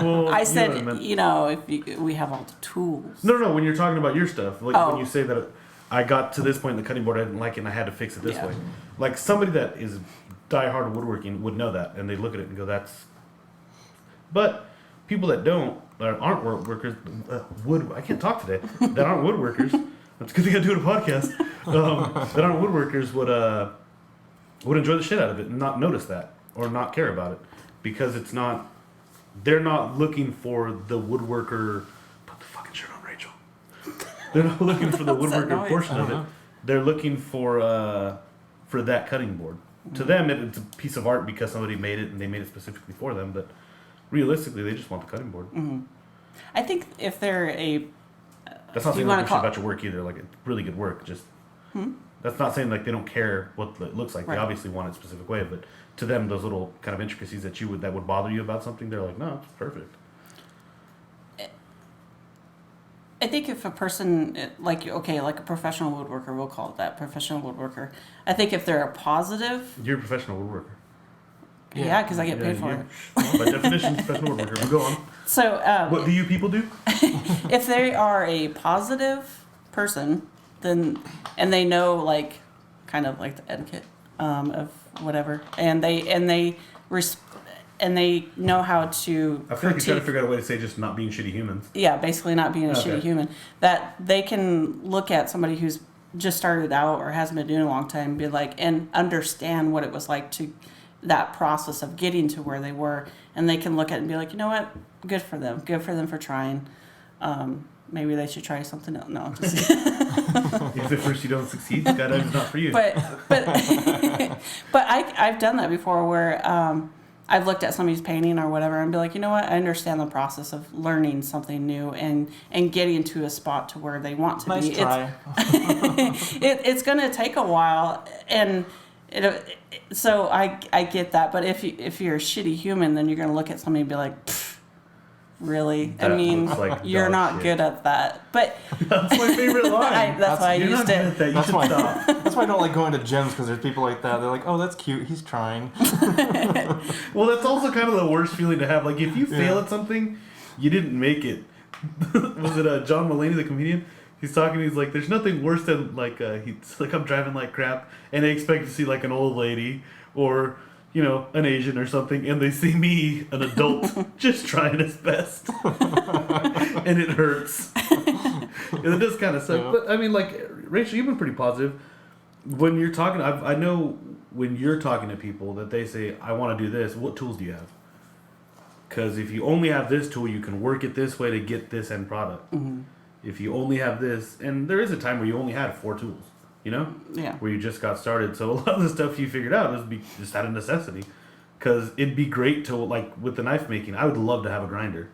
S1: well,
S2: I
S1: you
S2: said,
S1: know what I meant.
S2: if we have all the tools.
S1: No, when you're talking about your stuff, like
S2: Oh.
S1: when you say that I got to this point in the cutting board, I didn't like it, and I had to fix it this
S2: Yeah.
S1: way. Like somebody that is die-hard woodworking would know that, and they look at it and go, "That's." But people that don't, that aren't woodworkers, I can't talk today. That aren't woodworkers. That's a good thing I do a podcast. That aren't woodworkers would enjoy the shit out of it and not notice that or not care about it because it's not. They're not looking for the woodworker. Put the fucking shirt on, Rachel. They're not looking for the
S2: What's that
S1: woodworker
S2: noise?
S1: portion of it. They're looking for that cutting board. To them, it's a piece of art because somebody made it and they made it specifically for them. But realistically, they just want the cutting board.
S2: I think if they're a.
S1: That's not
S2: Do you
S1: saying
S2: wanna
S1: like shit
S2: call-
S1: about your work either. Like it's really good work. Just that's not saying like they don't care what it looks like.
S2: Right.
S1: They obviously want it a specific way. But to them, those little kind of intricacies that would bother you about something, they're like, no, it's perfect.
S2: I think if a person, like a professional woodworker, we'll call it that, professional woodworker. I think if they're a positive,
S1: You're a professional woodworker.
S2: yeah, because I get paid for it.
S1: By definition, professional woodworker. But go on.
S2: So
S1: What do you people do?
S2: if they are a positive person, then, and they know like, kind of like the etiquette of whatever, and they know how to.
S1: I feel like you're trying to figure out a way to say just not being shitty humans.
S2: Yeah, basically not being a shitty human. That they can look at somebody who's just started out or hasn't been doing it a long time and be like, and understand what it was like to that process of getting to where they were, and they can look at it and be like, you know what, good for them for trying. Maybe they should try something else. No, just
S1: If at first you don't succeed, skydiving's not for you.
S2: but I've done that before where I've looked at somebody's painting or whatever and be like, you know what, I understand the process of learning something new and getting to a spot to where they want to
S3: Nice
S2: be.
S3: try.
S2: It's going to take a while, and so I get that. But if you're a shitty human, then you're going to look at somebody and be like, really?
S1: That
S2: I mean,
S1: looks like
S2: you're
S1: dog
S2: not
S1: shit.
S2: good at that. But
S1: That's my favorite line.
S2: that's why I
S1: You're
S2: used
S1: not good
S2: it.
S1: at that. You
S3: That's
S1: should
S3: why.
S1: stop.
S3: That's why I don't like going to gyms, because there's people like that. They're like, oh, that's cute. He's trying.
S1: Well, that's also kind of the worst feeling to have. Like, if you fail at something, you didn't make it. Was it John Mulaney, the comedian? He's talking. He's like, "There's nothing worse than like he's like I'm driving like crap, and they expect to see like an old lady or an Asian or something, and they see me, an adult, just trying his best, and it hurts. And it does kind of suck.
S3: Yeah.
S1: But I mean, like Rachel, you've been pretty positive when you're talking. I know when you're talking to people that they say, "I want to do this." What tools do you have? Because if you only have this tool, you can work it this way to get this end product.
S2: Mm-hmm.
S1: If you only have this, and there is a time where you only had 4 tools,
S2: Yeah.
S1: where you just got started. So a lot of the stuff you figured out was just out of necessity. Because it'd be great to, like, with the knife making, I would love to have a grinder.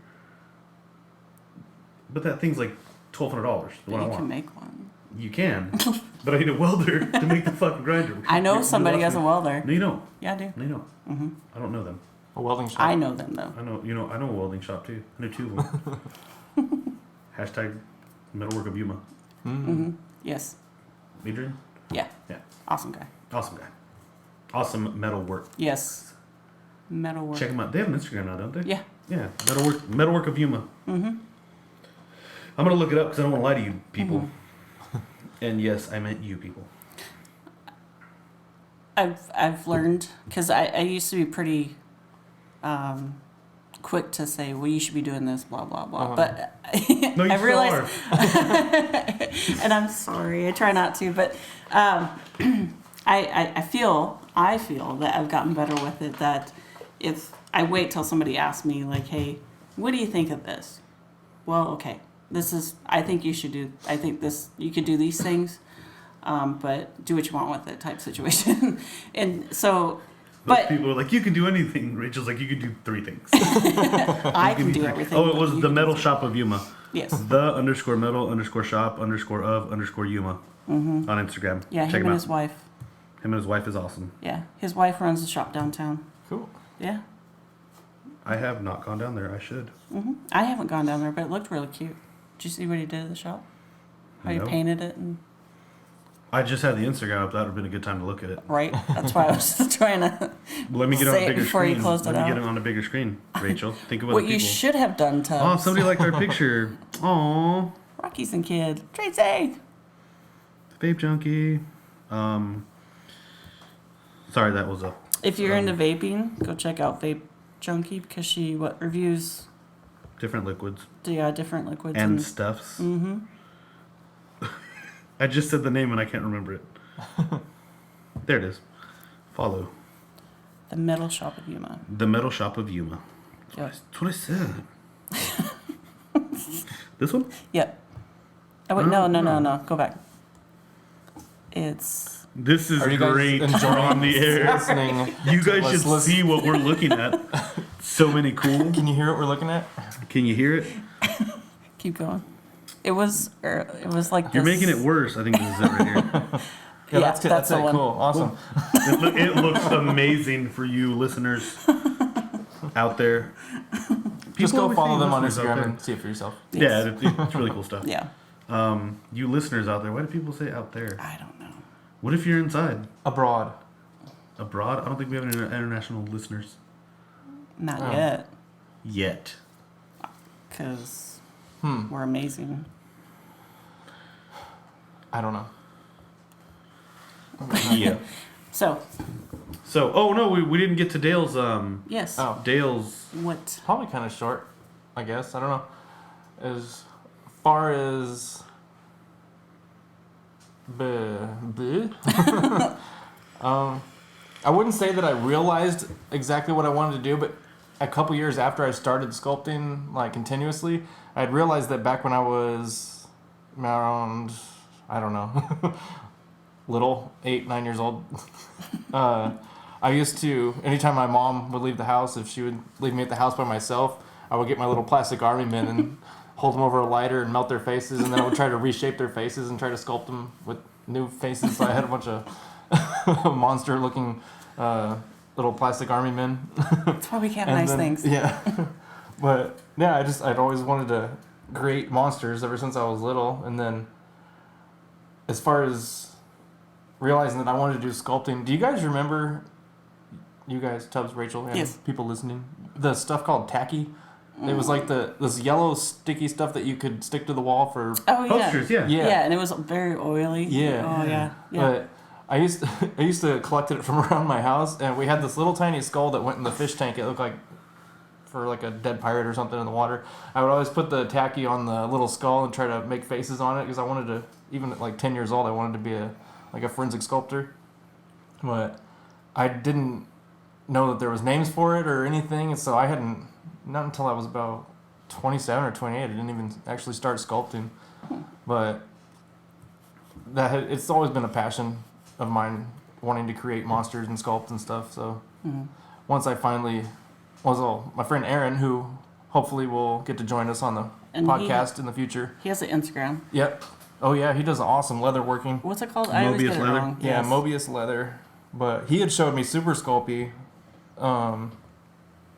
S1: But that thing's like $1,200. The one I
S2: You
S1: want.
S2: can make one.
S1: You can, but I need a welder to make the fucking grinder.
S2: I know
S1: You
S2: somebody
S1: lost
S2: has a
S1: me.
S2: welder.
S1: No, you don't.
S2: Yeah, I do.
S1: No, you don't.
S2: Mm-hmm.
S1: I don't know them.
S3: A welding shop.
S2: I know them though.
S1: I know a welding shop too. I know 2 of them. Hashtag metalwork of Yuma.
S2: Mm-hmm. Yes.
S1: Adrian?
S2: Yeah.
S1: Yeah.
S2: Awesome guy.
S1: Awesome guy. Awesome metal work.
S2: Yes. Metal work.
S1: Check them out. They have an Instagram now, don't they?
S2: Yeah.
S1: Yeah. Metalwork of Yuma.
S2: Mm-hmm.
S1: I'm going to look it up because I don't want to lie to you people.
S2: Mm-hmm.
S1: And yes, I meant you people.
S2: I've learned, because I used to be pretty quick to say, well, you should be doing this, blah, blah, blah. But
S1: No, you
S2: I
S1: still
S2: realized,
S1: are.
S2: and I'm sorry, I try not to, but I feel that I've gotten better with it, that if I wait till somebody asks me, like, hey, what do you think of this? Well, okay, I think you could do these things, but do what you want with it type situation. And so,
S1: Those
S2: but
S1: people are like, you can do anything. Rachel's like, you can do 3 things.
S2: I can do everything.
S1: Oh, it
S2: but
S1: was
S2: you
S1: the
S2: can
S1: metal
S2: do-
S1: shop of Yuma.
S2: Yes.
S1: The_metal_shop_of_Yuma on Instagram.
S2: Yeah,
S1: Check
S2: him
S1: him
S2: and
S1: out.
S2: his wife.
S1: Him and his wife is awesome.
S2: Yeah, his wife runs the shop downtown.
S3: Cool.
S2: Yeah.
S1: I have not gone down there. I should.
S2: I haven't gone down there, but it looked really cute. Did you see what he did at the shop? How he
S1: No.
S2: painted it and
S1: I just had the Instagram up. That would have been a good time to look at it.
S2: right. That's why I was trying to.
S1: Let me get it on
S2: Say
S1: a
S2: it
S1: bigger
S2: before you
S1: screen.
S2: closed
S1: Let
S2: it
S1: me get
S2: out.
S1: it on a bigger screen, Rachel. Think of other
S2: What
S1: people.
S2: you should have done, Tubbs.
S1: Oh, somebody liked our picture. Aw.
S2: Rocky's and kid. Tracy.
S1: Vape junkie. Sorry, that was a.
S2: If you're into vaping, go check out Vape Junkie, because she reviews
S1: Different liquids
S2: different liquids
S1: and stuffs.
S2: Mm-hmm.
S1: I just said the name and I can't remember it. There it is. Follow.
S2: The Metal Shop of Yuma.
S1: The Metal Shop of Yuma.
S2: Yep.
S1: That's what I said. This one?
S2: Yep. Oh wait, no. Go back. It's
S1: This is
S3: Are you guys
S1: great
S3: enjoying
S1: on the air.
S3: listening?
S1: You guys
S3: Let's
S1: should
S3: listen.
S1: see what we're looking at. So many cool.
S3: Can you hear what we're looking at?
S1: Can you hear it?
S2: keep going. It was like
S1: You're
S2: this-
S1: making it worse. I think this is it right here.
S3: Yeah,
S2: that's
S3: that's
S2: the
S3: it.
S2: one.
S3: Cool. Awesome.
S1: It looks amazing for you listeners out there.
S3: Just
S1: People
S3: go
S1: always
S3: follow
S1: say
S3: them on
S1: listeners out
S3: Instagram
S1: there.
S3: and see it for yourself.
S1: Yeah, it's really cool stuff.
S2: Yeah.
S1: You listeners out there, why do people say out there?
S2: I don't know.
S1: What if you're inside?
S3: Abroad.
S1: Abroad? I don't think we have any international listeners.
S2: Not
S3: Oh.
S2: yet,
S1: Yet.
S2: because we're amazing.
S3: I don't know.
S1: Yeah.
S2: So,
S1: Oh no, we didn't get to Dale's.
S2: yes.
S3: Oh,
S1: Dale's.
S2: What?
S3: probably kind of short, I guess. I don't know. As far as I wouldn't say that I realized exactly what I wanted to do, but a couple years after I started sculpting like continuously, I'd realized that back when I was around, I don't know, little, 8, 9 years old, I used to, anytime my mom would leave the house, if she would leave me at the house by myself, I would get my little plastic army men and hold them over a lighter and melt their faces, and then I would try to reshape their faces and try to sculpt them with new faces. So I had a bunch of monster-looking little plastic army men.
S2: That's why we can't have
S3: And
S2: nice
S3: then-
S2: things.
S3: Yeah. But yeah, I'd always wanted to create monsters ever since I was little. And then as far as realizing that I wanted to do sculpting, do you guys remember, you guys, Tubbs, Rachel, and
S2: Yes.
S3: people listening, the stuff called tacky? It was like this yellow sticky stuff that you could stick to the wall for
S2: Oh, yeah.
S1: Posters, yeah.
S2: Yeah, and it was very oily.
S3: Yeah.
S2: Oh, yeah. Yeah.
S3: But I used to collect it from around my house, and we had this little tiny skull that went in the fish tank. It looked like for like a dead pirate or something in the water. I would always put the tacky on the little skull and try to make faces on it because I wanted to, even at like 10 years old, I wanted to be a forensic sculptor. But I didn't know that there was names for it or anything, and so I hadn't, not until I was about 27 or 28, I didn't even actually start sculpting. But it's always been a passion of mine, wanting to create monsters and sculpt and stuff. So once I finally my friend Aaron, who hopefully will get to join us on the
S2: And
S3: podcast in the future.
S2: He has an Instagram.
S3: Yep. Oh yeah, he does awesome leather working.
S2: What's it called? I always
S1: Mobius
S2: get it
S1: leather?
S2: wrong.
S3: Yeah,
S2: Yes.
S3: Mobius leather. But he had showed me Super Sculpey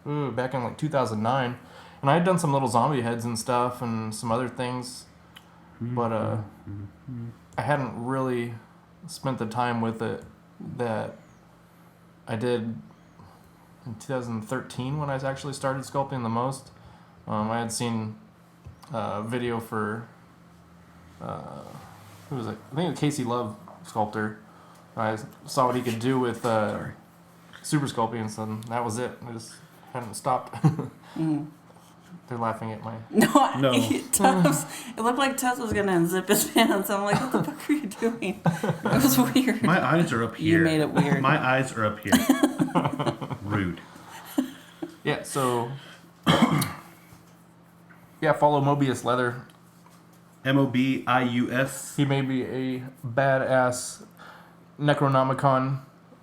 S3: back in like 2009. And I had done some little zombie heads and stuff and some other things. But I hadn't really spent the time with it that I did in 2013 when I actually started sculpting the most. I had seen a video for who was it? I think it was Casey Love Sculptor. I saw what he could do with super sculpting, and so that was it. I just hadn't stopped. They're laughing at my.
S2: No. Tubbs, it looked like Tubbs was going to unzip his pants. I'm like, what the fuck are you doing? It was weird.
S1: My eyes are up here.
S2: You made it weird.
S1: My eyes are up here. Rude.
S3: Yeah, so follow Mobius Leather.
S1: Mobius.
S3: He made me a badass Necronomicon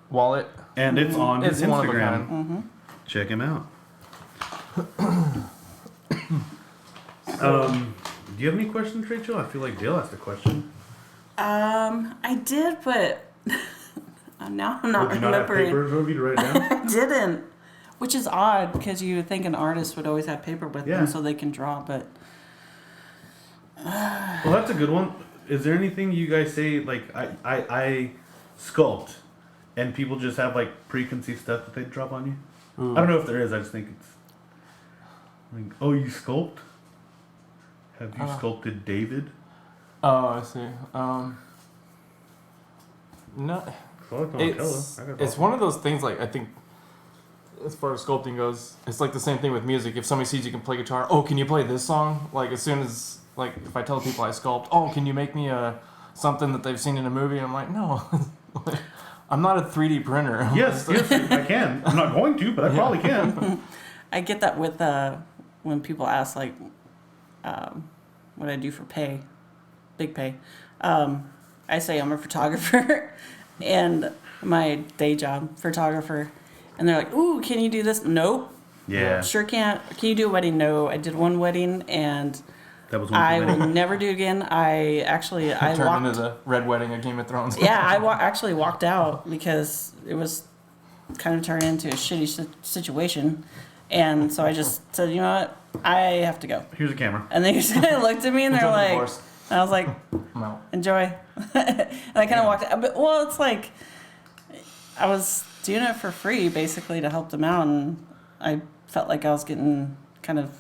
S3: wallet.
S1: And it's on his
S3: It's one of a
S1: Instagram.
S3: kind.
S1: Check him out. Do you have any questions, Rachel? I feel like Dale asked a question.
S2: I did, but now I'm not
S1: Would you not have
S2: remembering.
S1: papers over you to write it down?
S2: I didn't, which is odd because you would think an artist would always have paper with
S1: Yeah.
S2: them so they can draw, but
S1: Well, that's a good one. Is there anything you guys say, like, I sculpt, and people just have, like, preconceived stuff that they drop on you?
S3: Ooh.
S1: I don't know if there is. I just think it's like, oh, you sculpt? Have you sculpted David?
S3: Oh, I see. No,
S1: So I can
S3: it's one of those things. Like I think, as far as sculpting goes, it's like the same thing with music. If somebody sees you can play guitar, oh, can you play this song? Like as soon as like if I tell people I sculpt, oh, can you make me something that they've seen in a movie? I'm like, no, I'm not a 3D printer.
S1: Yes, I can. I'm not going to, but I probably can.
S2: I get that with when people ask like what I do for pay, big pay. I say I'm a photographer and my day job, photographer. And they're like, ooh, can you do this? Nope.
S1: Yeah.
S2: Sure can't. Can you do a wedding? No. I did one wedding and
S1: That was one
S2: I
S1: too
S2: will
S1: many.
S2: never do it again. I
S3: Turned
S2: walked.
S3: into the Red Wedding of Game of Thrones.
S2: Yeah, I actually walked out because it was kind of turned into a shitty situation. And so I just said, you know what? I have to go.
S1: Here's a camera.
S2: And they just kind of looked at me and they're
S3: Until the
S2: like,
S3: divorce.
S2: and I was like,
S3: No.
S2: enjoy. And I kind of walked out. But, well, it's like I was doing it for free basically to help them out. And I felt like I was getting kind of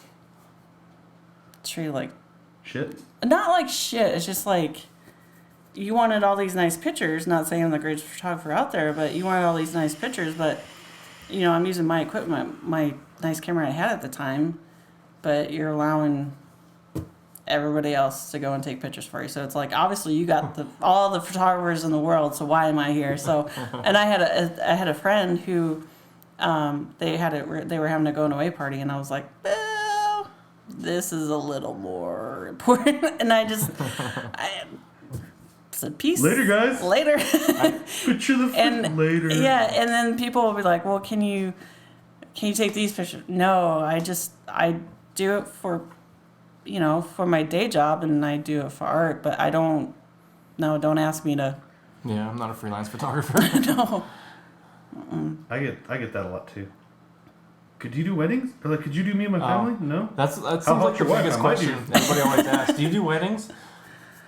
S2: treated like,
S1: Shit.
S2: not like shit. It's just like you wanted all these nice pictures. Not saying I'm the greatest photographer out there, but you wanted all these nice pictures. But I'm using my equipment, my nice camera I had at the time, but you're allowing everybody else to go and take pictures for you. So it's like, obviously you got all the photographers in the world, so why am I here? So, and I had a friend who, they were having a going away party, and I was like, well, this is a little more important. And I said, peace.
S1: Later, guys.
S2: Later.
S1: Picture the
S2: and
S1: later.
S2: Yeah, and then people will be like, well, can you take these pictures? No, I do it for my day job, and I do it for art, but don't ask me to.
S3: Yeah, I'm not a freelance photographer.
S2: No.
S1: I get that a lot too. Could you do weddings? Or like, could you do me and my family? No.
S3: That seems
S1: about
S3: like the
S1: your wife?
S3: biggest
S1: I might
S3: question everybody always asks. Do you do weddings?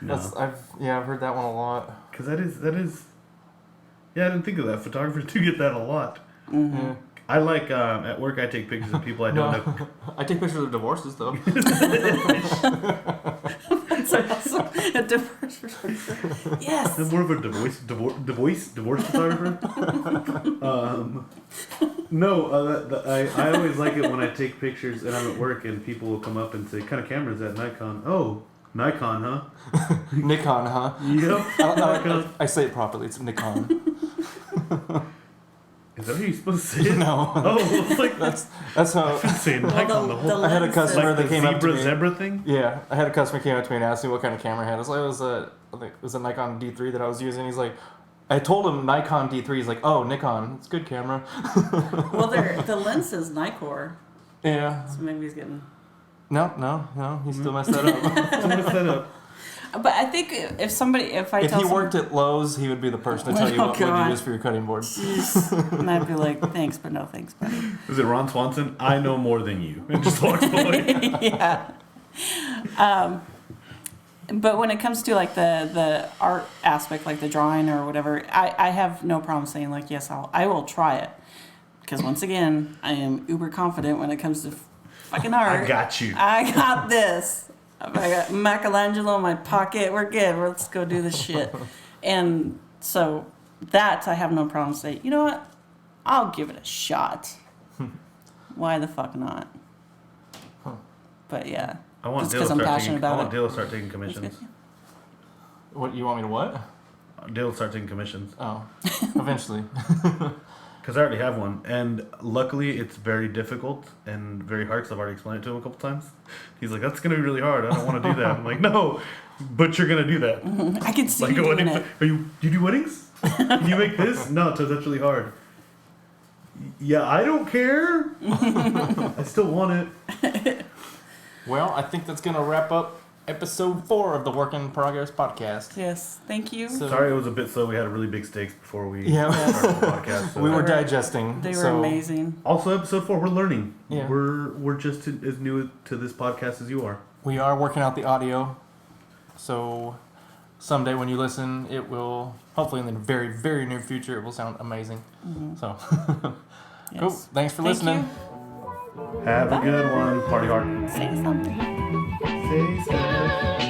S1: No.
S3: I've heard that one a lot.
S1: Because that is. Yeah, I didn't think of that. Photographers do get that a lot.
S2: Mm-hmm.
S3: Yeah.
S1: I like at work. I take pictures of people I don't know.
S3: I take pictures of divorces though.
S2: That's awesome. A divorce photographer. Yes.
S1: I'm more of a divorce photographer. No, I always like it when I take pictures and I'm at work and people will come up and say, "What kind of camera is that, Nikon?" Oh, Nikon, huh?
S3: Nikon, huh?
S1: Yep.
S3: I say it properly. It's Nikon.
S1: Is that how you're supposed to say it?
S3: No.
S1: Oh, it's like
S3: That's how.
S1: I've been saying Nikon the whole
S3: I had a customer
S1: like
S3: that
S1: the
S3: came up to me.
S1: zebra thing.
S3: Yeah, I had a customer came up to me and asked me what kind of camera I had. I was like, I think it was a Nikon D3 that I was using. He's like, I told him Nikon D3. He's like, oh, Nikon, it's a good camera.
S2: Well, the lens is Nikkor,
S3: Yeah.
S2: so maybe he's getting.
S3: No, he still messed that up.
S1: Someone set up.
S2: But I think if
S3: he worked at Lowe's, he would be the person to tell you what wood you use for your cutting board.
S2: and I'd be like, thanks, but no thanks, buddy.
S1: Is it Ron Swanson? I know more than you. And just walks away.
S2: Yeah. But when it comes to like the art aspect, like the drawing or whatever, I have no problem saying like, yes, I will try it. Because once again, I am uber confident when it comes to fucking art.
S1: I got you.
S2: I got this. I got Michelangelo in my pocket. We're good. Let's go do this shit. And so that I have no problem saying, you know what? I'll give it a shot. Why the fuck not? But yeah.
S1: I want
S2: just because I'm passionate about it.
S1: Dale to start taking commissions.
S3: What you want me to what?
S1: Dale to start taking commissions.
S3: Oh, eventually.
S1: Because I already have one, and luckily it's very difficult and very hard. Because I've already explained it to him a couple times. He's like, "That's gonna be really hard. I don't want to do that." I'm like, "No, but you're gonna do that."
S2: I can see
S1: Like,
S2: you doing it.
S1: do you do weddings? Can you make this? No, so that's really hard. Yeah, I don't care. I still want it.
S3: Well, I think that's gonna wrap up episode 4 of the Work in Progress podcast.
S2: Yes, thank you.
S3: So-
S1: Sorry, it was a bit slow. We had really big stakes before we
S3: Yeah.
S1: started the podcast. So.
S3: We were digesting.
S2: They were
S3: so-
S2: amazing.
S1: Also, episode 4, we're learning.
S3: Yeah.
S1: We're just as new to this podcast as you are.
S3: We are working out the audio, so someday when you listen, it will, hopefully in the very, very near future, it will sound amazing.
S2: Mm-hmm.
S3: So,
S2: Yes.
S3: cool. Thanks for
S2: Thank
S3: listening.
S1: Have a good one. Party hard.
S2: Say something.
S1: Say stuff.